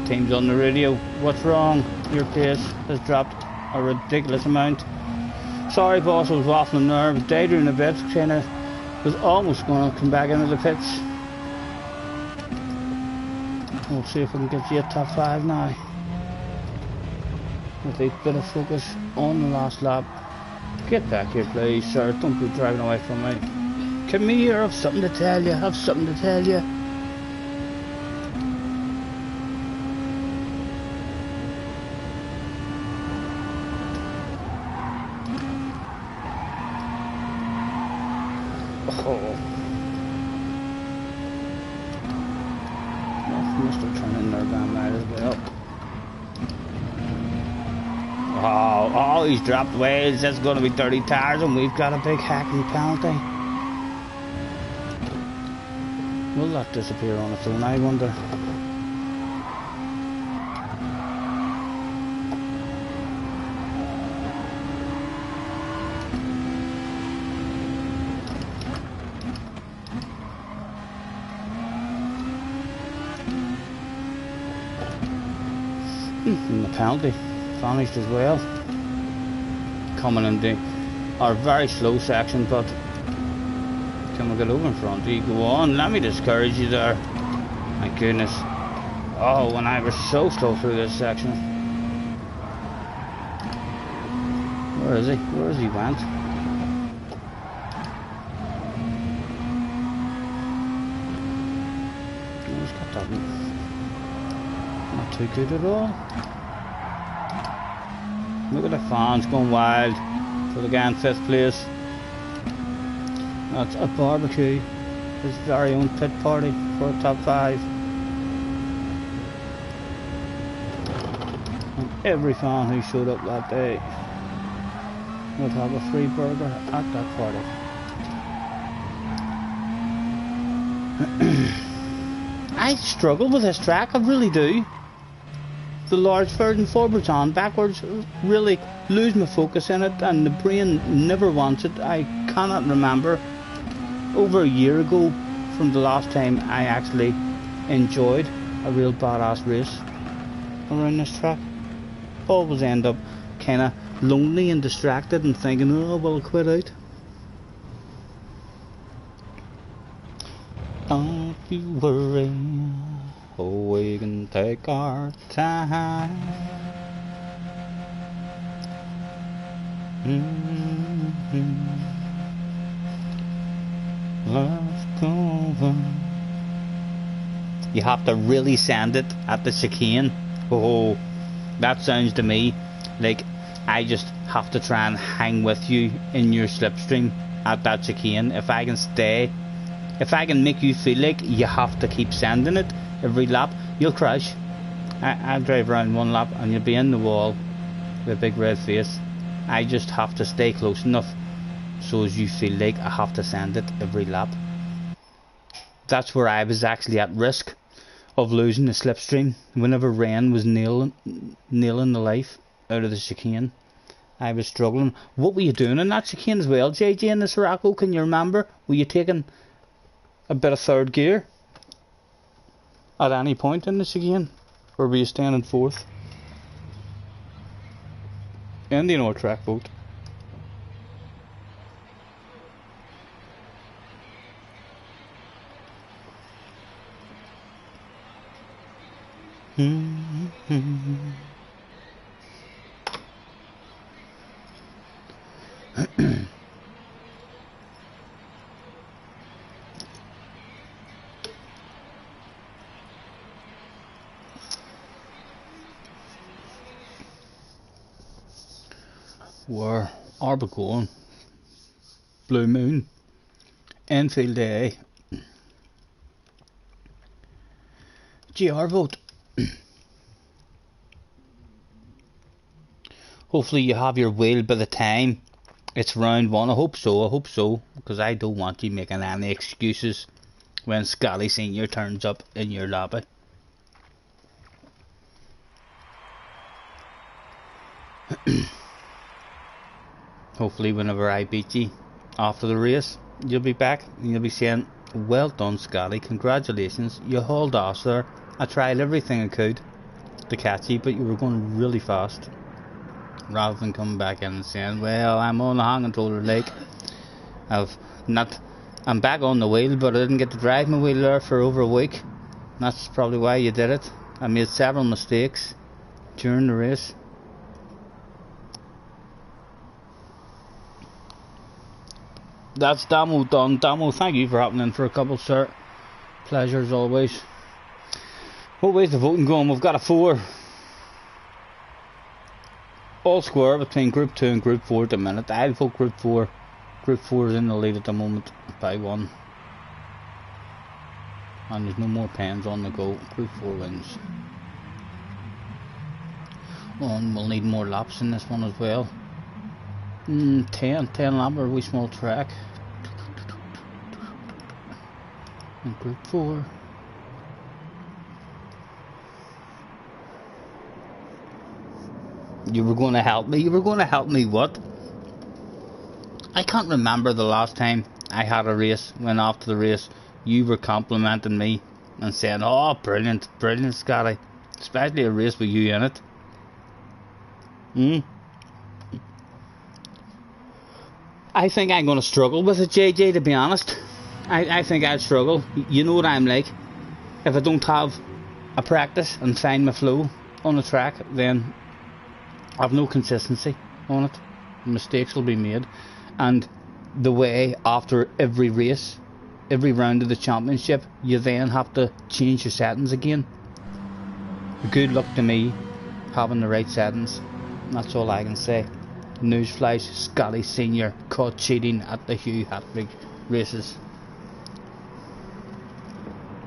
The team's on the radio. What's wrong? Your pace has dropped a ridiculous amount. Sorry boss, I was waffling there. I was daydreaming a bit. Kinda was almost going to come back into the pits. We'll see if we can get you a top 5 now. With a bit of focus on the last lap. Get back here please, sir. Don't be driving away from me. Come here, I have something to tell you. I have something to tell you. Oh. Must have turned in their van right as well. Oh, he's dropped wheels. That's going to be dirty tyres, and we've got a big hacking penalty. Will that disappear on its own, I wonder? And the penalty vanished as well. Coming into our very slow section, but can we get over in front? Do you go on? Let me discourage you there. My goodness. Oh, when I was so slow through this section. Where is he? Where has he went? Oh, he's got that one. Not too good at all. Look at the fans going wild for the guy in 5th place. That's a barbecue, his very own pit party for a top 5. And every fan who showed up that day would have a free burger at that party. I struggle with this track, I really do. The large and forwards on, backwards, really lose my focus in it, and the brain never wants it. I cannot remember over a year ago from the last time I actually enjoyed a real badass race around this track. Always end up kinda lonely and distracted and thinking, oh well, I'll quit out. Don't you worry, oh we can take our time. Let's go over. You have to really sand it at the chicane. Oh, that sounds to me like I just have to try and hang with you in your slipstream at that chicane. If I can make you feel like you have to keep sanding it every lap, you'll crash. I'll drive around 1 lap and you'll be in the wall with a big red face. I just have to stay close enough so as you feel like I have to sand it every lap. That's where I was actually at risk of losing the slipstream. Whenever Ren was nailing the life out of the chicane, I was struggling. What were you doing in that chicane as well, JJ, in the Sirocco? Can you remember? Were you taking a bit of 3rd gear at any point in the chicane? Or were you staying in 4th? Indian or track boat. Where are we going? Blue Moon, Enfield A, GR vote. Hopefully you have your wheel by the time it's round one. I hope so, because I don't want you making any excuses when Scotty Senior turns up in your lobby. Hopefully whenever I beat you after the race, you'll be back and you'll be saying, well done Scotty, congratulations, you hauled off there. I tried everything I could to catch you, but you were going really fast. Rather than coming back in and saying, well, I'm on the hanging roller lake. I'm back on the wheel, but I didn't get to drive my wheel there for over a week. That's probably why you did it. I made several mistakes during the race. That's Damo done. Damo, thank you for hopping in for a couple, sir. Pleasure as always. What way's the voting going? We've got a 4. All square between Group 2 and Group 4 at the minute. I'll vote Group 4. Group 4 is in the lead at the moment by 1. And there's no more pens on the go. Group 4 wins. And we'll need more laps in this one as well. 10 lap or a wee small track. And Group 4. You were going to help me? You were going to help me what? I can't remember the last time I had a race. When after the race you were complimenting me and saying, oh brilliant, brilliant Scotty. Especially a race with you in it. I think I'm going to struggle with it, JJ, to be honest. I think I'll struggle. You know what I'm like. If I don't have a practice and find my flow on the track, then I've no consistency on it. Mistakes will be made. And the way after every race, every round of the championship, you then have to change your settings again. Good luck to me having the right settings. That's all I can say. Newsflash, Scotty Senior caught cheating at the Hugh Hattrick races.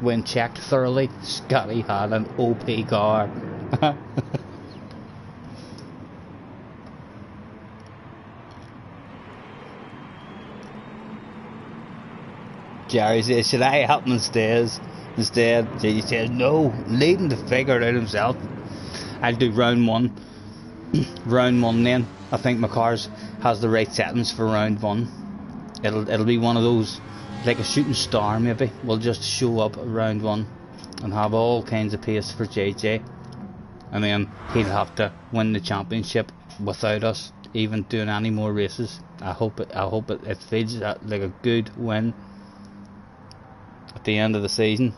When checked thoroughly, Scotty had an OP car. Jerry says, should I help him instead? He says, no, leave him to figure it out himself. I'll do round 1. Round 1 then. I think my car has the right settings for round 1. It'll be one of those, like a shooting star maybe. We'll just show up at round 1 and have all kinds of pace for JJ. And then he'll have to win the championship without us even doing any more races. I hope it feels like a good win at the end of the season.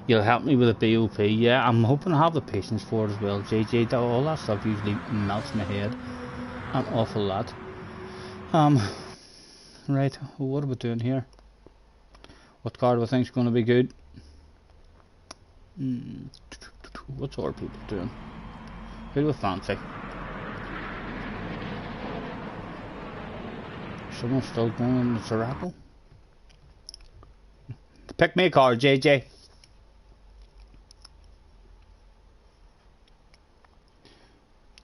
You'll help me with a BOP, yeah. I'm hoping I have the patience for it as well, JJ. All that stuff usually melts my head an awful lot. Right, well, what are we doing here? What car do I think is going to be good? What's our people doing? Who do we fancy? Someone's still going in the Sirocco? Pick me a car, JJ.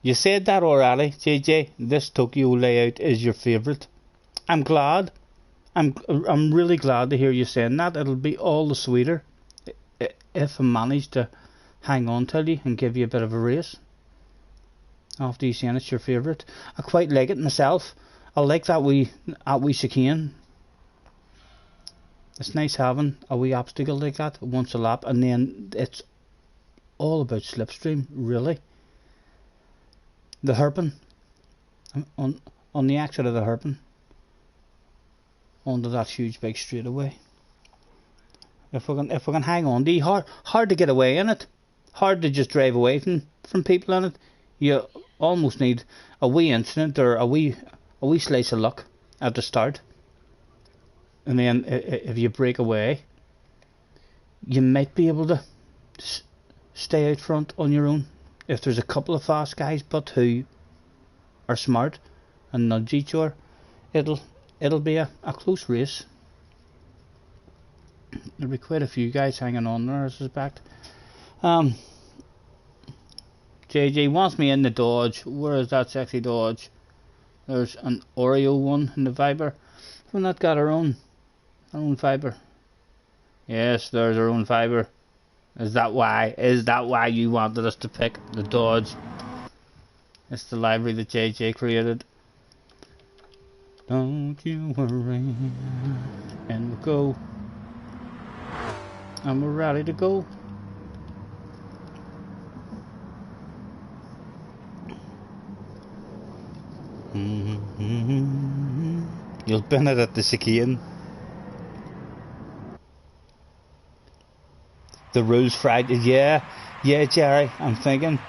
You said that already, JJ. This Tokyo layout is your favourite. I'm glad. I'm really glad to hear you saying that. It'll be all the sweeter if I manage to hang on to you and give you a bit of a race. After you saying it's your favourite, I quite like it myself. I like that wee chicane. It's nice having a wee obstacle like that once a lap, and then it's all about slipstream, really. The hairpin, on the exit of the hairpin, onto that huge big straightaway. If we can hang on to, hard to get away in it, hard to just drive away from people in it. You almost need a wee incident or a wee slice of luck at the start, and then if you break away, you might be able to stay out front on your own if there's a couple of fast guys, but who are smart and nudge each other. It'll be a close race. There'll be quite a few guys hanging on there, I suspect. JJ wants me in the Dodge. Where is that sexy Dodge? There's an Oreo one in the Viber. We've not got our own Viber. Yes, there's our own Viber. Is that why you wanted us to pick the Dodge? It's the library that JJ created. Don't you worry, and we'll go. And we're ready to go. You'll pin it at the chicane. The rules Friday. Yeah, Jerry. I'm thinking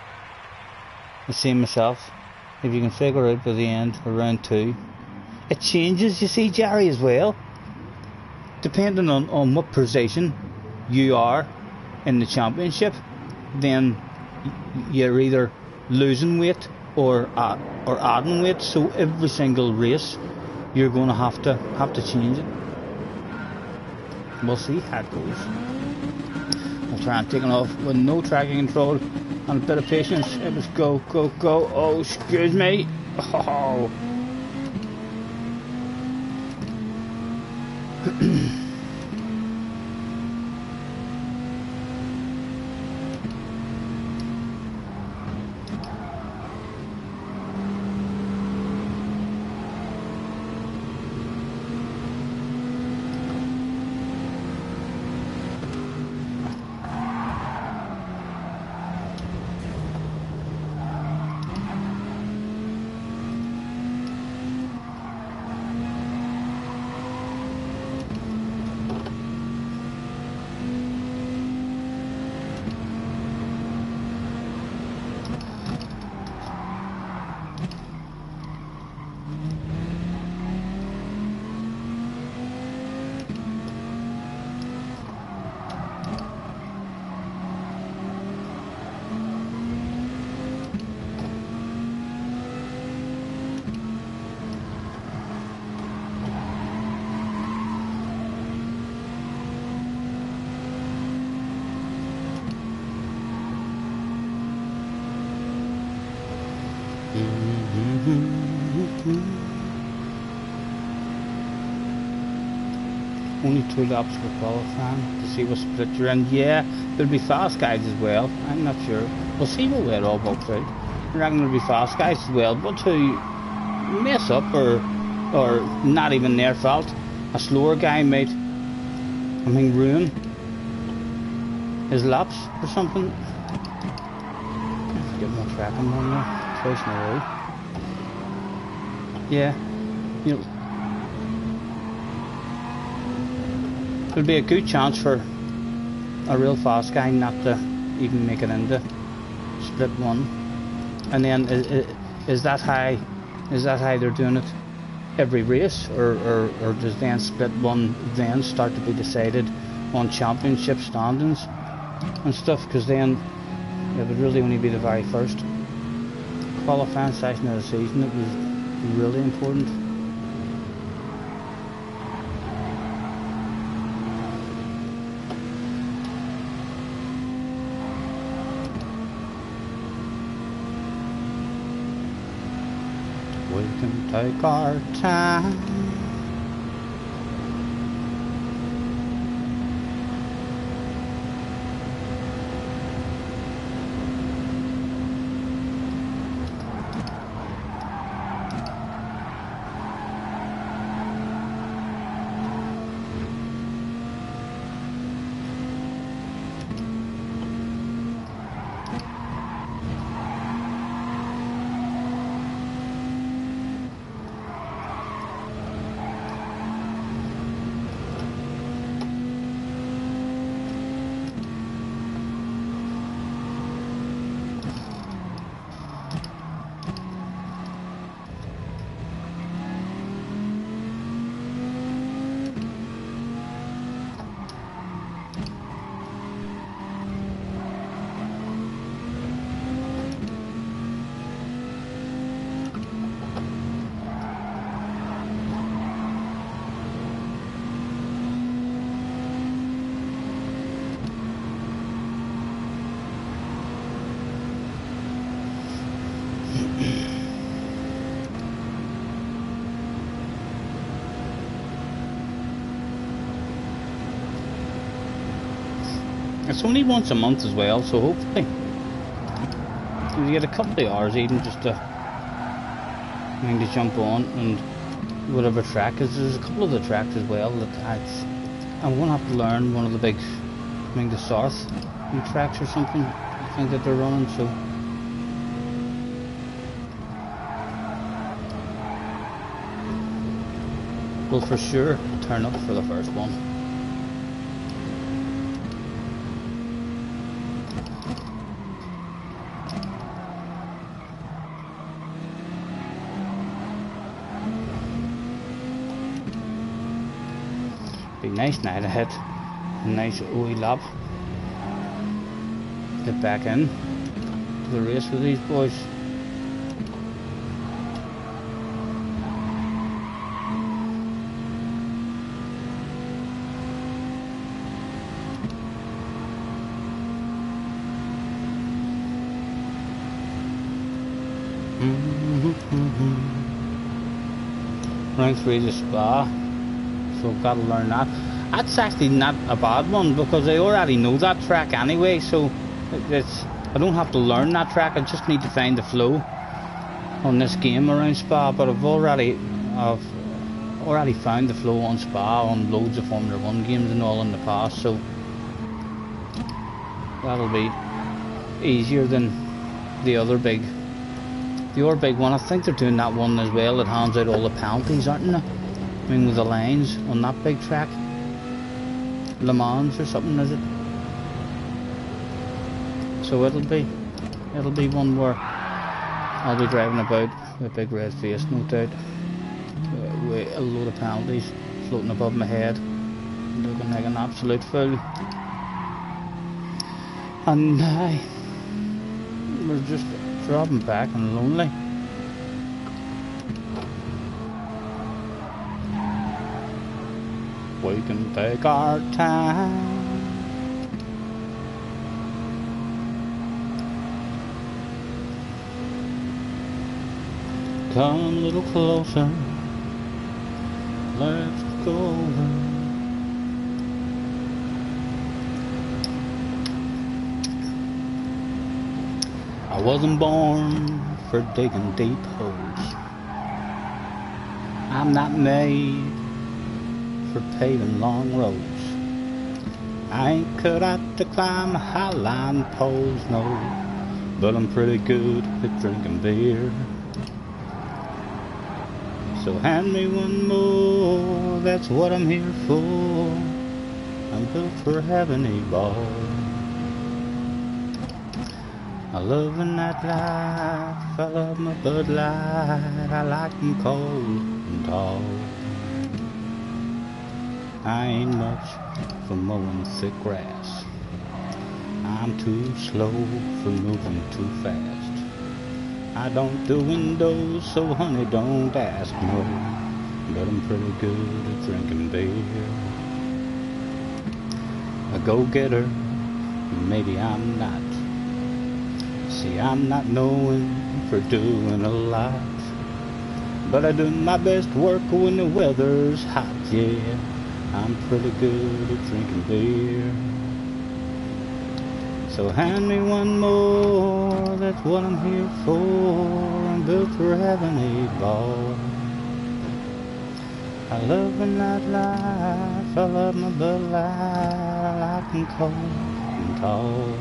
the same myself. If you can figure out by the end of round 2, it changes. You see, Jerry, as well, depending on what position you are in the championship. Then you're either losing weight or adding weight. So every single race, you're going to have to change it. We'll see how it goes. I'll try and take it off with no tracking control and a bit of patience. It was go. Oh, excuse me. Oh. Only 2 laps for qualifying to see what split you're in. Yeah, there'll be fast guys as well. I'm not sure. We'll see what way it all works out. I reckon there'll be fast guys as well, but who mess up or not even their fault. A slower guy might, ruin his laps or something. Get more tracking on there. Twice in a row. Yeah, there'll be a good chance for a real fast guy not to even make it into split 1. And then is that how they're doing it every race, or does then split 1 then start to be decided on championship standings and stuff? Because then it would really only be the very first qualifying session of the season that was really important. We can take our time. It's only once a month as well, so hopefully you get a couple of hours even just to jump on and whatever track, because there's a couple of the tracks as well that I'm gonna have to learn. One of the big, the South tracks or something, I think that they're running, so we'll for sure turn up for the first one. Be nice night ahead, a nice wee lap. Get back in to the race with these boys. Round 3 to Spa, so I've got to learn that. That's actually not a bad one because I already know that track anyway, so I don't have to learn that track. I just need to find the flow on this game around Spa. But I've already found the flow on Spa on loads of Formula 1 games and all in the past, so that'll be easier than the other big one. I think they're doing that one as well that hands out all the penalties, aren't they? I mean, with the lines on that big track, Le Mans or something, is it? So it'll be one where I'll be driving about with a big red face, no doubt, with a load of penalties floating above my head, looking like an absolute fool. And we're just dropping back and lonely. We can take our time. Come a little closer. Let's go. I wasn't born for digging deep holes. I'm not made for paving long roads. I ain't cut out to climb high line poles, no, but I'm pretty good at drinking beer. So hand me one more, that's what I'm here for. I'm built for having a ball. I love the nightlife, I love my Bud Light, I like them cold and tall. I ain't much for mowing thick grass, I'm too slow for moving too fast. I don't do windows, so honey don't ask no, but I'm pretty good at drinking beer. A go-getter, maybe I'm not. See, I'm not known for doing a lot, but I do my best work when the weather's hot, yeah. I'm pretty good at drinking beer. So hand me one more, that's what I'm here for. I'm built for having a ball. I love the nightlife, I love my Bud Light, I like them cold and tall.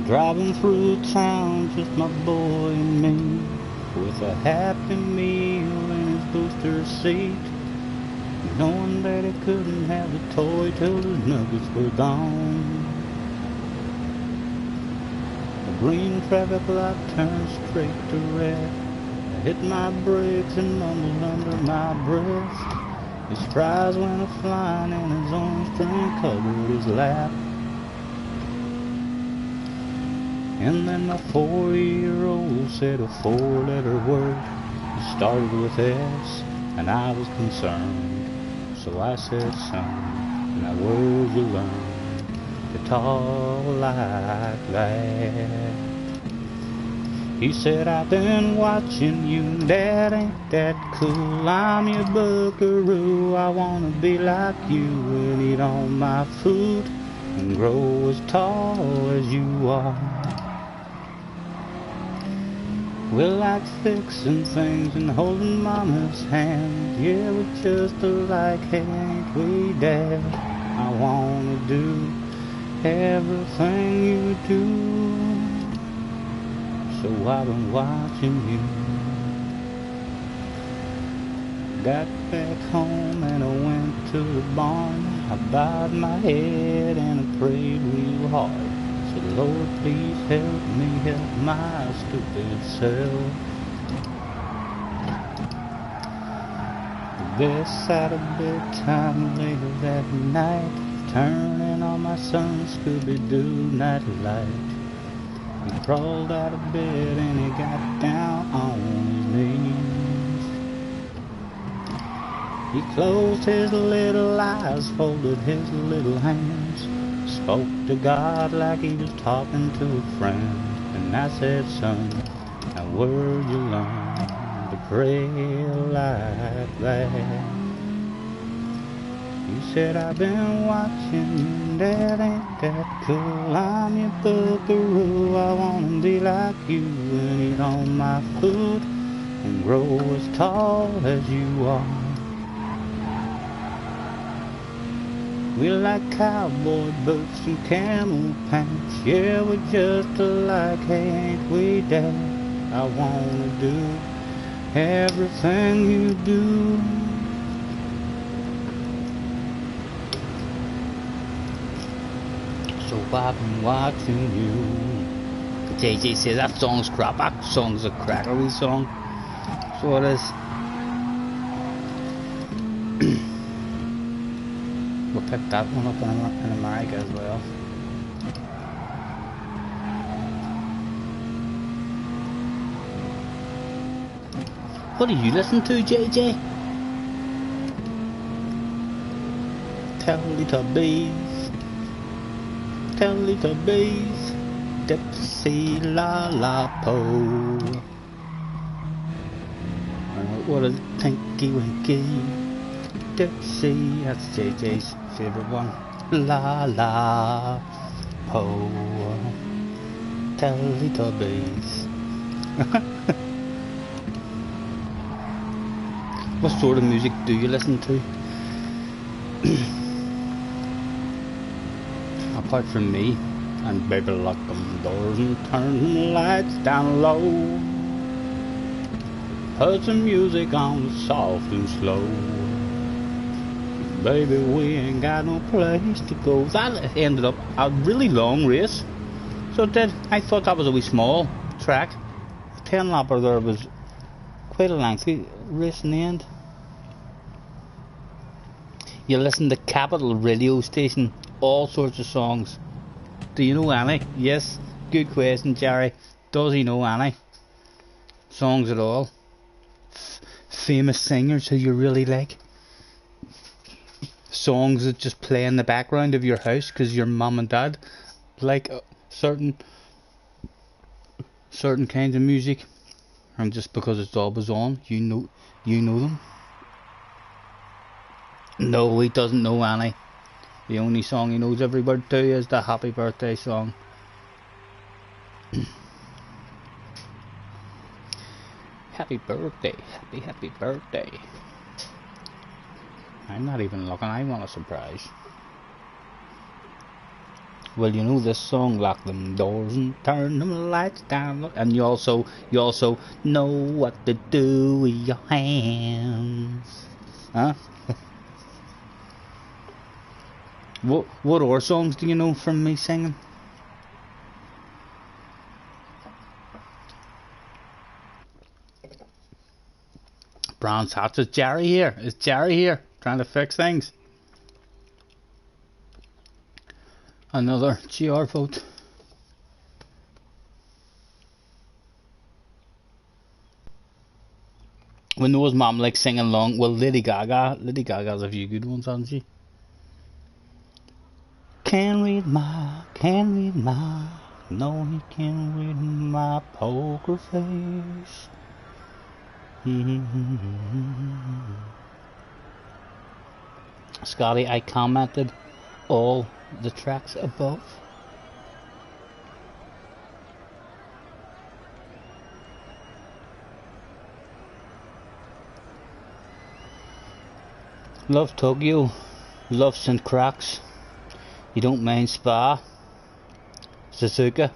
Driving through town, just my boy and me, with a Happy Meal in his booster seat, knowing that he couldn't have a toy till his nuggets were gone. The green traffic light turned straight to red, hit my brakes and mumbled under my breath. His fries went a-flying and his own string covered his lap. And then my 4-year-old said a 4-letter word. It started with S, and I was concerned. So I said, son, now where'd you learn to talk like that? He said, I've been watching you, Dad, ain't that cool? I'm your buckaroo, I wanna be like you and eat all my food and grow as tall as you are. We like fixing things and holding Mama's hand. Yeah, we're just alike, ain't we, Dad? I wanna do everything you do. So I've been watching you. Got back home and I went to the barn. I bowed my head and I prayed real hard. Said, Lord, please help me help my stupid self. They sat a bedtime later that night, turning on my son's Scooby-Doo nightlight. He crawled out of bed and he got down on his knees. He closed his little eyes, folded his little hands, spoke to God like he was talking to a friend. And I said, son, now where'd you learn to pray like that? He said, I've been watching you, Dad, ain't that cool? I'm your buckaroo, I wanna be like you and eat all my food and grow as tall as you are. We like cowboy boots and camel pants. Yeah, we're just alike, ain't we, Dad? I wanna do everything you do. So I've been watching you. JJ says that song's crap. That song's a crackery song. So it is. We'll pick that one up in America as well. What do you listen to, JJ? Teletubbies, Teletubbies, Dipsy La La Po. What a Tinky Winky, Dipsy, that's JJ's favourite one. La La Po, Teletubbies. What sort of music do you listen to? Apart from me, and baby lock them doors and turn the lights down low. Put some music on soft and slow. Baby, we ain't got no place to go. That ended up a really long race. So it did. I thought that was a wee small track. 10 lapper there was quite a lengthy race in the end. You listen to Capital radio station, all sorts of songs. Do you know any? Yes, good question, Jerry. Does he know any songs at all? Famous singers who you really like? Songs that just play in the background of your house because your mum and dad like certain kinds of music, and just because it's always on, you know them. No, he doesn't know any. The only song he knows every word to is the Happy Birthday song. Happy birthday, happy birthday. I'm not even looking, I want a surprise. Well, you know this song, lock them doors and turn them lights down. And you also know what to do with your hands. Huh? What other songs do you know from me singing? Brands Hatch. Is Jerry here? Is Jerry here? Trying to fix things. Another GR vote. When Noah's mom like singing along, well, Lady Gaga's a few good ones, hasn't she? Can't read my, no, he can't read my poker face. Scotty, I commented all the tracks above. Love Tokyo, love St. Cracks. You don't mind Spa. Suzuka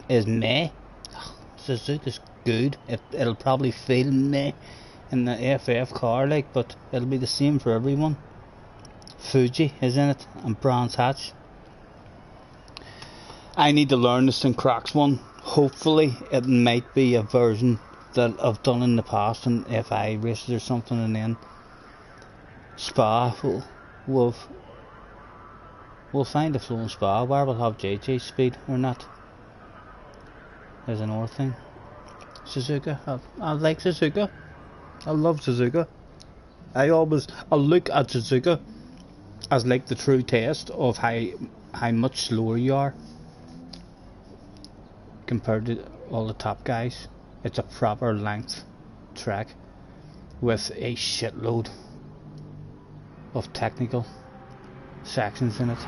is meh. Suzuka's good. It'll probably feel meh in the FF car, like, but it'll be the same for everyone. Fuji is in it, and Brands Hatch. I need to learn the St. Cracks one. Hopefully, it might be a version that I've done in the past in FI races or something, and then Spa we'll find a flow in Spa where we'll have JJ speed or not. There's another thing. Suzuka. I like Suzuka. I love Suzuka. I look at Suzuka as like the true test of how much slower you are compared to all the top guys. It's a proper length track with a shitload of technical sections in it.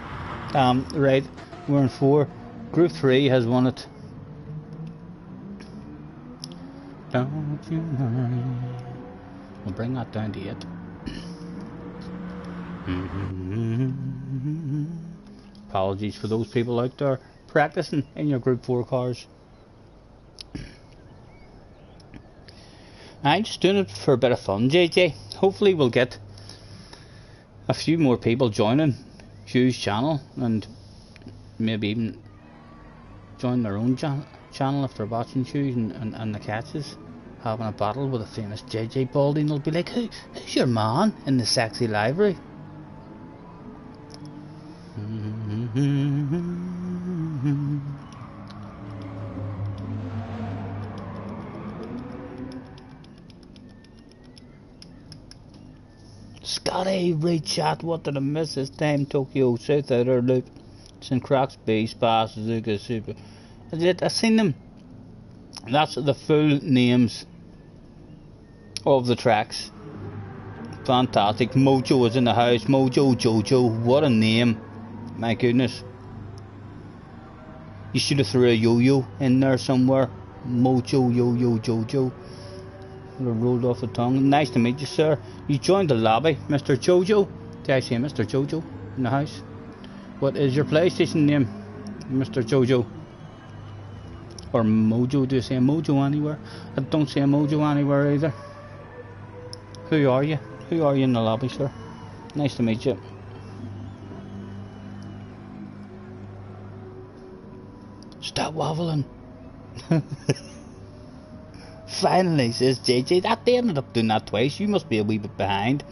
Right, we're in 4. Group 3 has won it. Don't you mind? We'll bring that down to 8. Apologies for those people out there practicing in your Group 4 cars. I'm just doing it for a bit of fun, JJ. Hopefully we'll get a few more people joining Hugh's channel, and maybe even join their own channel if they're watching Hugh and the catches having a battle with a famous JJ Baldy, and they'll be like, who's your man in the sexy library? Scotty, read chat, what did I miss this time? Tokyo, South Outer Loop, St. Cracks B, Spa, Suzuka, Super. I've seen them. That's the full names of the tracks. Fantastic. Mojo is in the house. Mojo Jojo, what a name. My goodness. You should have threw a yo-yo in there somewhere. Mojo Yo-Yo Jojo. Rolled off the tongue. Nice to meet you, sir. You joined the lobby, Mr. Jojo. Did I say Mr. Jojo in the house? What is your PlayStation name, Mr. Jojo? Or Mojo? Do you say Mojo anywhere? I don't say Mojo anywhere either. Who are you? Who are you in the lobby, sir? Nice to meet you. Stop waffling. Finally, says JJ. That they ended up doing that twice. You must be a wee bit behind.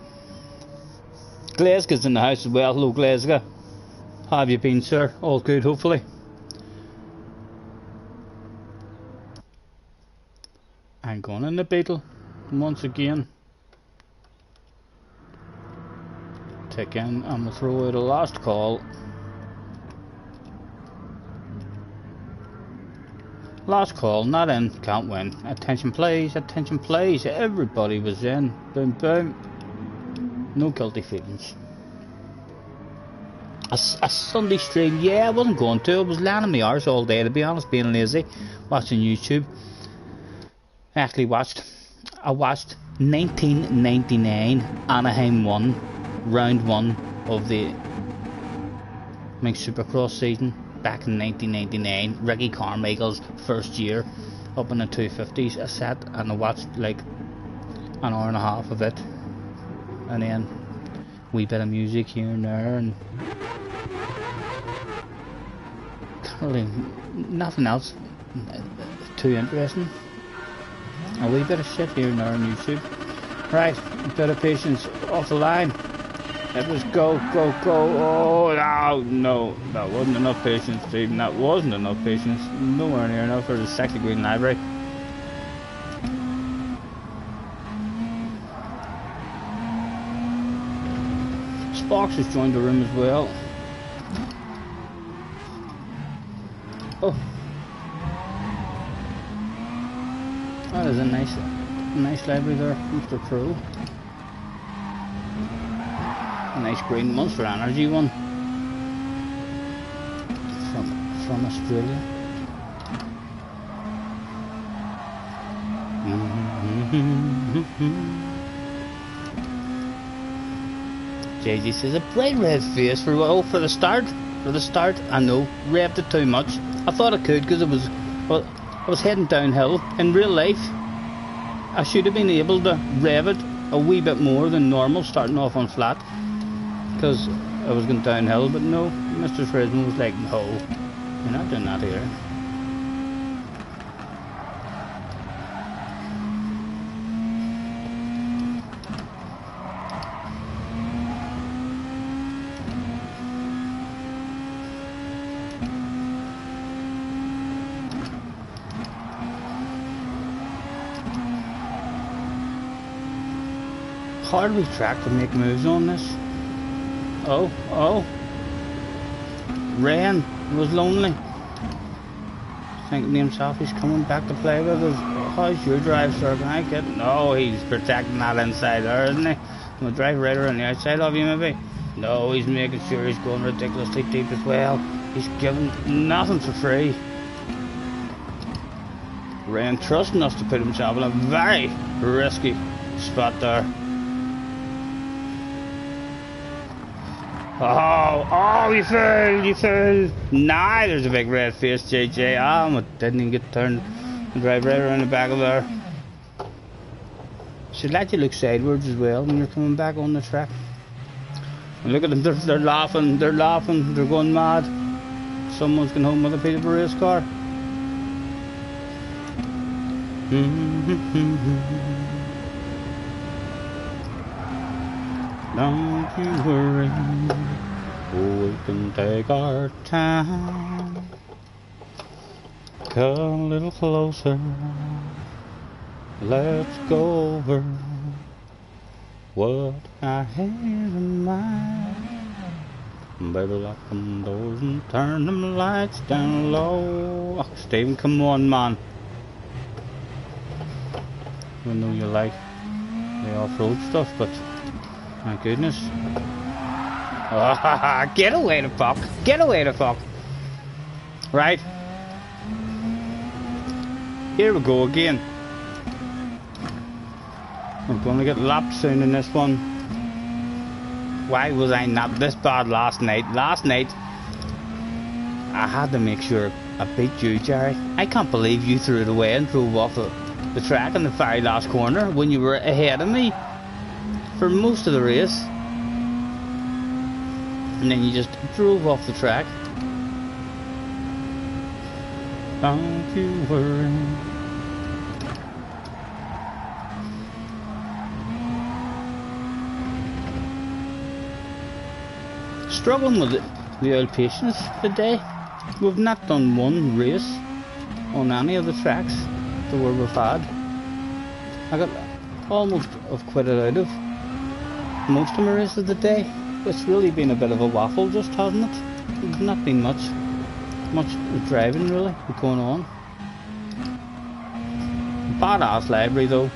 Glazga's in the house as well. Hello, Glazga. How have you been, sir? All good, hopefully. I'm going in the Beetle once again. Tick in. I'm gonna throw out a last call. Last call, not in, can't win. Attention please, attention please. Everybody was in. Boom, boom. No guilty feelings. A Sunday stream, yeah, I wasn't going to. I was laying on my arse all day, to be honest, being lazy, watching YouTube. I watched 1999 Anaheim 1, round 1 of the Supercross season. Back in 1999, Ricky Carmichael's first year up in the 250s. I sat and I watched like an hour and a half of it, and then a wee bit of music here and there, and really nothing else too interesting. A wee bit of shit here and there on YouTube. Right, a bit of patience off the line. It was go, go, go. Oh, no, that wasn't enough patience, Stephen. That wasn't enough patience. Nowhere near enough for the sexy green library. Sparks has joined the room as well. Oh, that is a nice library there, Mr. Pro. A nice green Monster Energy one from Australia. JG says a bright red face for the start. For the start, I know, revved it too much. I thought I could because I was heading downhill. In real life, I should have been able to rev it a wee bit more than normal, starting off on flat, because I was going downhill. But no, Mr. Fresno was like, no, you're not doing that here. Hard we track to make moves on this. Oh. Ren was lonely. Thinking to himself he's coming back to play with us. How's your drive, sir? Can I get... No, he's protecting that inside there, isn't he? I'm gonna drive right around the outside of you, maybe. No, he's making sure he's going ridiculously deep as well. He's giving nothing for free. Ren trusting us to put himself in a very risky spot there. Oh, you fell. Nah, there's a big red face, JJ. I didn't even get turned and drive right around the back of there. Should let you look sideways as well when you're coming back on the track. And look at them, they're laughing, they're going mad. Someone's going home with a piece of a race car. Don't you worry, we can take our time. Come a little closer, let's go over what I have in mind. Baby, lock them doors and turn them lights down low. Oh, Stephen, come on, man. I know you like the off-road stuff, but my goodness. Oh, get away the fuck. Get away the fuck. Right. Here we go again. I'm gonna get lapped soon in this one. Why was I not this bad last night? Last night, I had to make sure I beat you, Jerry. I can't believe you threw it away and drove off the track in the very last corner when you were ahead of me for most of the race, and then you just drove off the track. Don't you worry. Struggling with the old patience today. We've not done one race on any of the tracks that we've had. I got almost quit it out of most of my races of the day. It's really been a bit of a waffle, just hasn't it? There's not been much driving really going on. Badass library though,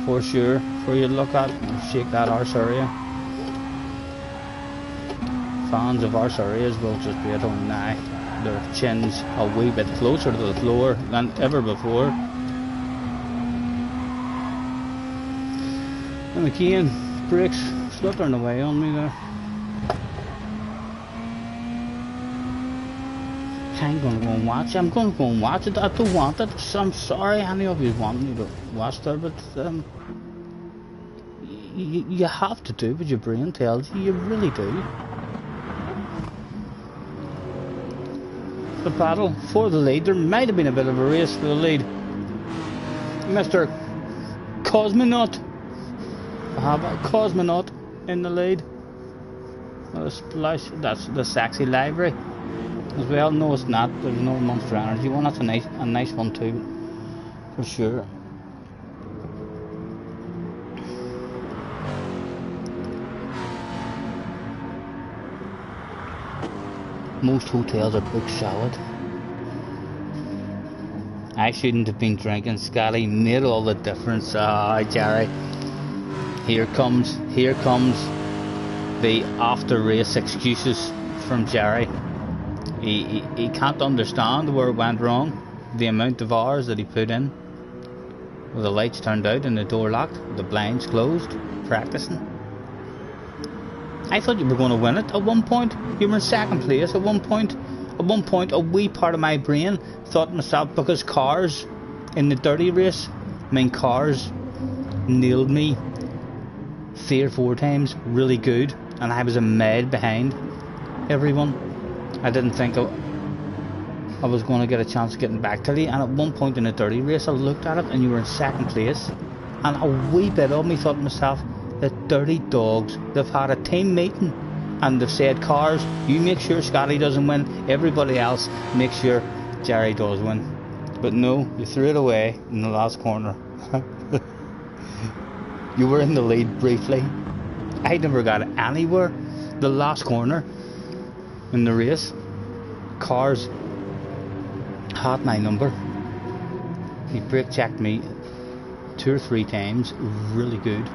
for sure, for you to look at and shake that arse area. Fans of arse areas will just be at home now. Their chins a wee bit closer to the floor than ever before. And again, brakes fluttering away on me there. I'm gonna go and watch. I'm gonna go and watch it. I don't want it. I'm sorry, any of you want me to watch that, but you have to do what your brain tells you. You really do. The battle for the lead. There might have been a bit of a race for the lead. Mr. Cosmonaut I have a cosmonaut in the lead. A splash. That's the sexy livery as well. No, it's not. There's no Monster Energy one. That's a nice one too, for sure. Most hotels are booked solid. I shouldn't have been drinking. Scotty made all the difference. Ah, Jerry. Here comes the after race excuses from Jerry. He can't understand where it went wrong. The amount of hours that he put in. With the lights turned out and the door locked, the blinds closed, practicing. I thought you were going to win it at one point. You were in second place at one point. At one point, a wee part of my brain thought to myself, because cars in the dirty race, I mean, cars nailed me 3 or 4 times really good, and I was a mile behind everyone. I didn't think I was going to get a chance of getting back to you. And at one point in the dirty race, I looked at it and you were in second place, and a wee bit of me thought to myself, the dirty dogs, they've had a team meeting and they've said, cars, you make sure Scotty doesn't win, everybody else make sure Jerry does win. But no, you threw it away in the last corner. You were in the lead briefly. I never got anywhere. The last corner in the race, cars had my number. He brake checked me 2 or 3 times, really good.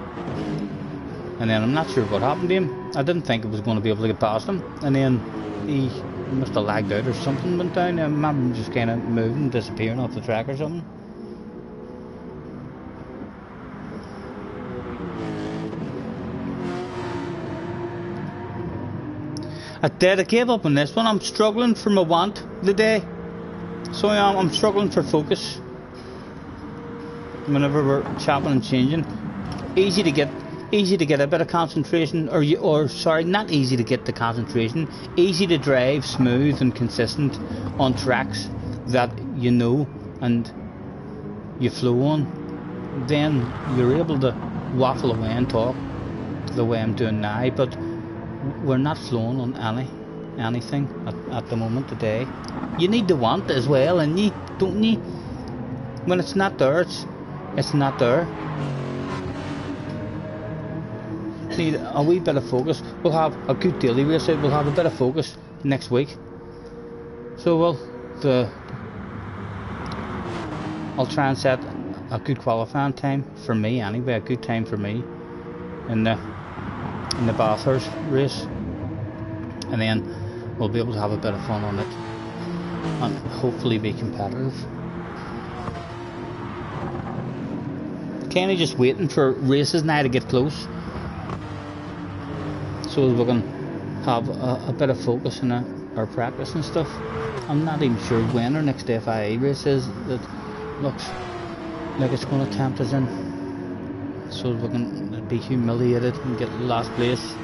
And then I'm not sure what happened to him. I didn't think I was going to be able to get past him. And then he must have lagged out or something went down. I remember him just kind of moving, disappearing off the track or something. I gave up on this one. I'm struggling for my want today. So I'm struggling for focus. Whenever we're chopping and changing, easy to get a bit of concentration, or sorry, not easy to get the concentration. Easy to drive smooth and consistent on tracks that you know and you flow on. Then you're able to waffle away and talk the way I'm doing now. But we're not flowing on anything at the moment today. You need the want as well, and you don't you? When it's not there, it's not there. Need a wee bit of focus. We'll have a good daily race out. We'll have a bit of focus next week. So I'll try and set a good qualifying time for me anyway. A good time for me in the Bathurst race, and then we'll be able to have a bit of fun on it and hopefully be competitive. Kind of just waiting for races now to get close, so we can have a bit of focus in our practice and stuff. I'm not even sure when our next FIA race is. That looks like it's going to tempt us in, so we can be humiliated and get last place.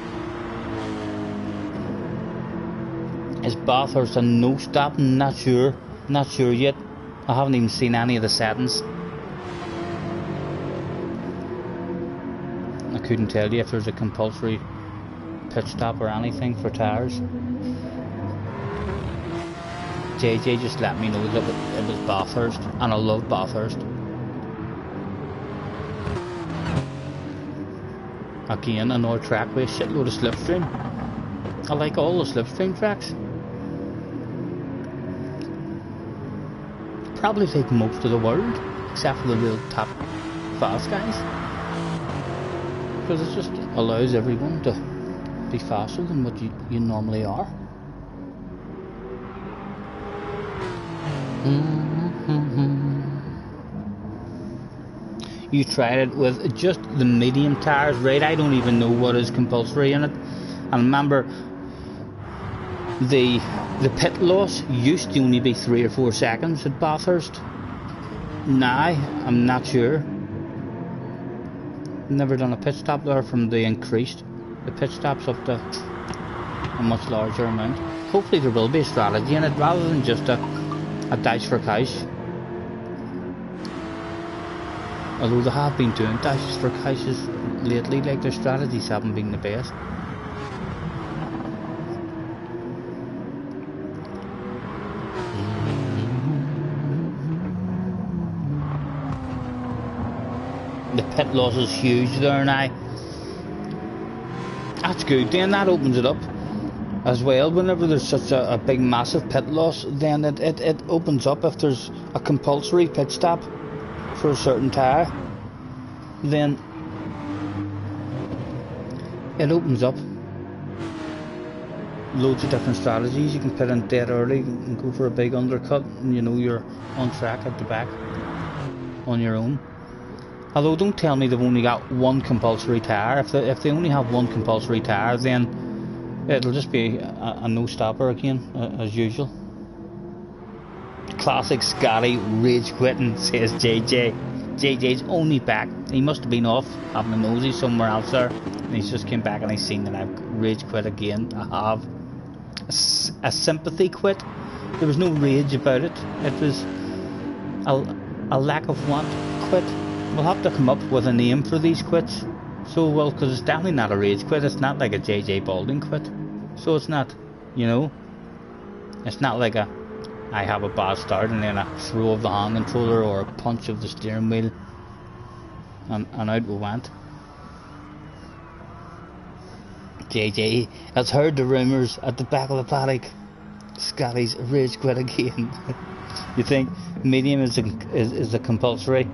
Is Bathurst a no stop? Not sure yet. I haven't even seen any of the settings. I couldn't tell you if there's a compulsory pit stop or anything for tyres. JJ just let me know that it was Bathurst, and I love Bathurst. Again, another track with a shitload of slipstream. I like all the slipstream tracks. Probably take most of the world, except for the real top fast guys, because it just allows everyone to be faster than what you normally are. You tried it with just the medium tyres, right? I don't even know what is compulsory in it. And remember, the pit loss used to only be 3 or 4 seconds at Bathurst. Now, I'm not sure. Never done a pit stop there from the increased the pit stops up to a much larger amount. Hopefully there will be a strategy in it rather than just a dash for cash. Although they have been doing dashes for caches lately, like their strategies haven't been the best. The pit loss is huge there now. That's good, then that opens it up as well. Whenever there's such a big massive pit loss, then it opens up. If there's a compulsory pit stop for a certain tyre, then it opens up loads of different strategies. You can pit in dead early and go for a big undercut, and you know you're on track at the back on your own. Although don't tell me they've only got one compulsory tyre. If they only have one compulsory tyre, then it'll just be a no stopper again, as usual. Classic Scotty rage quitting, says JJ. JJ's only back. He must have been off having a nosy somewhere else there, and he's just came back and he's seen that I've rage quit again. I have a sympathy quit. There was no rage about it. It was a lack of want quit. We'll have to come up with a name for these quits. So, well, because it's definitely not a rage quit. It's not like a JJ Balding quit. So it's not, you know, it's not like I have a bad start and then a throw of the hand controller or a punch of the steering wheel and out we went. JJ has heard the rumours at the back of the paddock. Scotty's rage quit again. You think medium is a compulsory?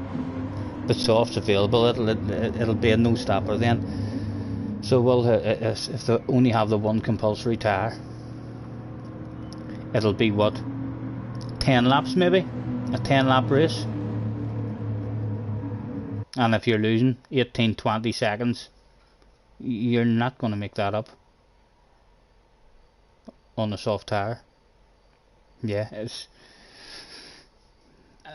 But soft's available, it'll be a no stopper then. So well, if they only have the one compulsory tyre, it'll be what, 10 laps maybe, a 10 lap race. And if you're losing 18-20 seconds, you're not going to make that up on a soft tyre. Yeah,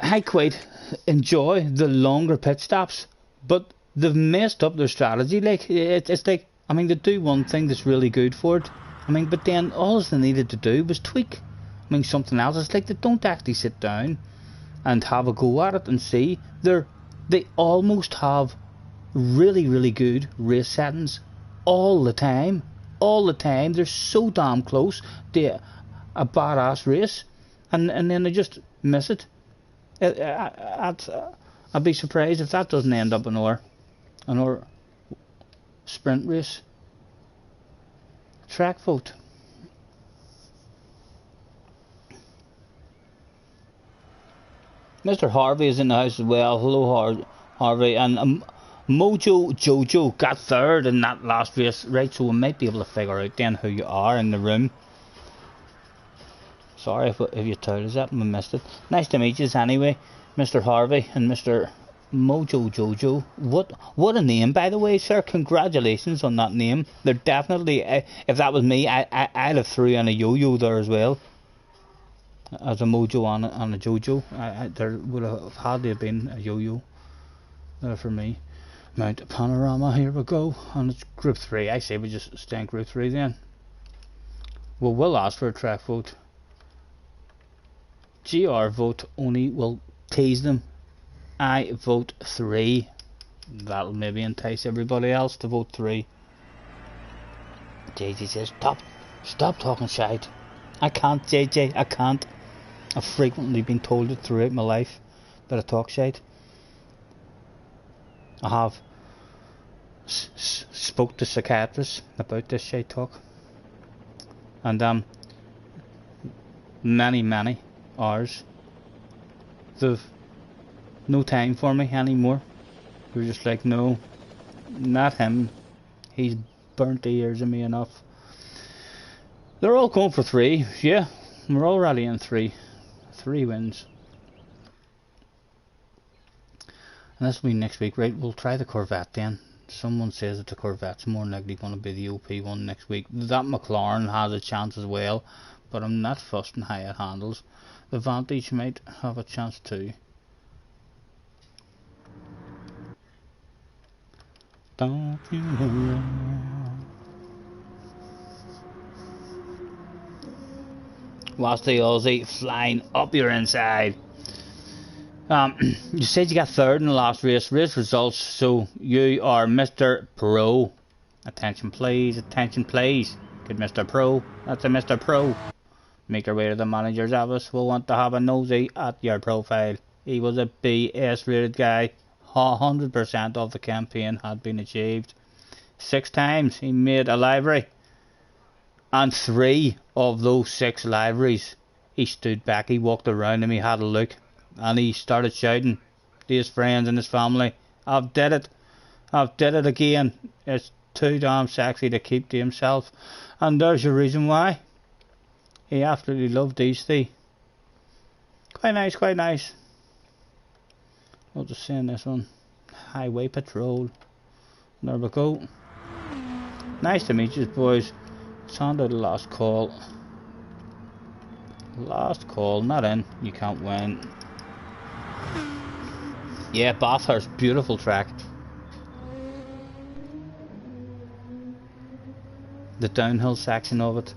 I quite enjoy the longer pit stops, but they've messed up their strategy. Like it's like, I mean, they do one thing that's really good for it. I mean, but then all they needed to do was tweak. I mean, something else. It's like they don't actually sit down and have a go at it and see. They almost have really good race settings all the time. All the time. They're so damn close to a badass race, and then they just miss it. I'd be surprised if that doesn't end up in our sprint race. Track vote. Mr. Harvey is in the house as well. Hello, Harvey. And Mojo Jojo got third in that last race, right? So we might be able to figure out then who you are in the room. Sorry if you told us that and we missed it. Nice to meet you anyway, Mr. Harvey and Mr. Mojo Jojo. What a name, by the way, sir. Congratulations on that name. They're definitely, if that was me, I'd have threw in a yo-yo there as well. As a Mojo and a Jojo. There would have had to have been a yo-yo there for me. Mount Panorama, here we go. And it's Group 3. I say we just stay in Group 3 then. Well, we'll ask for a track vote. GR vote only will tease them. I vote 3. That'll maybe entice everybody else to vote 3. JJ says, stop talking shite. I can't, JJ, I can't. I've frequently been told it throughout my life that I talk shite. I have spoke to psychiatrists about this shite talk. And many hours. They've no time for me anymore. They're just like, no, not him. He's burnt the ears of me enough. They're all going for 3. Yeah, we're already in 3. 3 wins. And this will be next week, right? We'll try the Corvette then. Someone says that the Corvette's more likely going to be the OP one next week. That McLaren has a chance as well, but I'm not fussed on how it handles. The Vantage might have a chance too. Don't you know? Watch the Aussie flying up your inside. You said you got third in the last race. Race results. So you are Mr. Pro. Attention please, attention please. Good Mr. Pro. That's a Mr. Pro. Make your way to the manager's office. We'll want to have a nosy at your profile. He was a BS rated guy. 100% of the campaign had been achieved. 6 times he made a livery. And 3 of those 6 liveries, he stood back, he walked around him, he had a look. And he started shouting to his friends and his family, I've did it. I've did it again. It's too damn sexy to keep to himself. And there's your reason why. He absolutely loved these 3. Quite nice, quite nice. I'll just say in this one. Highway Patrol. There we go. Nice to meet you boys. It's on to the last call. Last call, not in. You can't win. Yeah, Bathurst, beautiful track. The downhill section of it.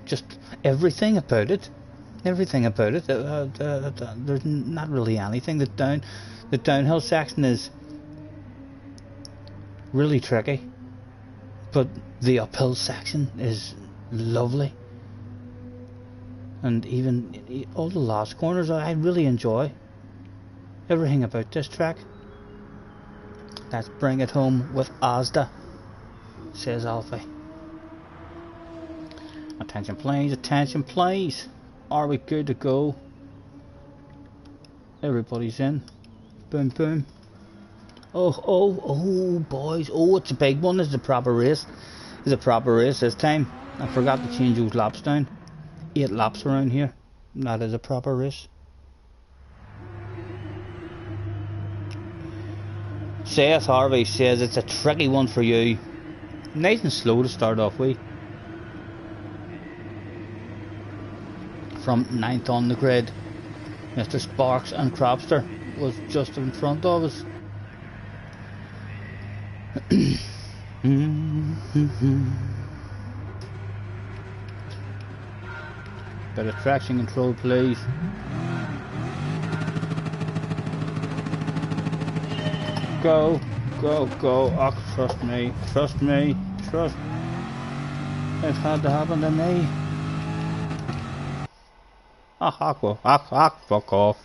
Just everything about it. Everything about it. There's not really anything. The downhill section is really tricky, but the uphill section is lovely. And even all the last corners, I really enjoy everything about this track. Let's bring it home with Asda, says Alfie. Attention please, attention please. Are we good to go? Everybody's in. Boom, boom. Oh, boys. Oh, it's a big one. This is a proper race. It's a proper race this time. I forgot to change those laps down. 8 laps around here. That is a proper race. Seth Harvey says it's a tricky one for you. Nice and slow to start off with. From 9th on the grid, Mr. Sparks and Cropster was just in front of us. Bit of traction control, please. Go, go, go. Oh, trust me, trust me, trust. It had to happen to me. Fuck off.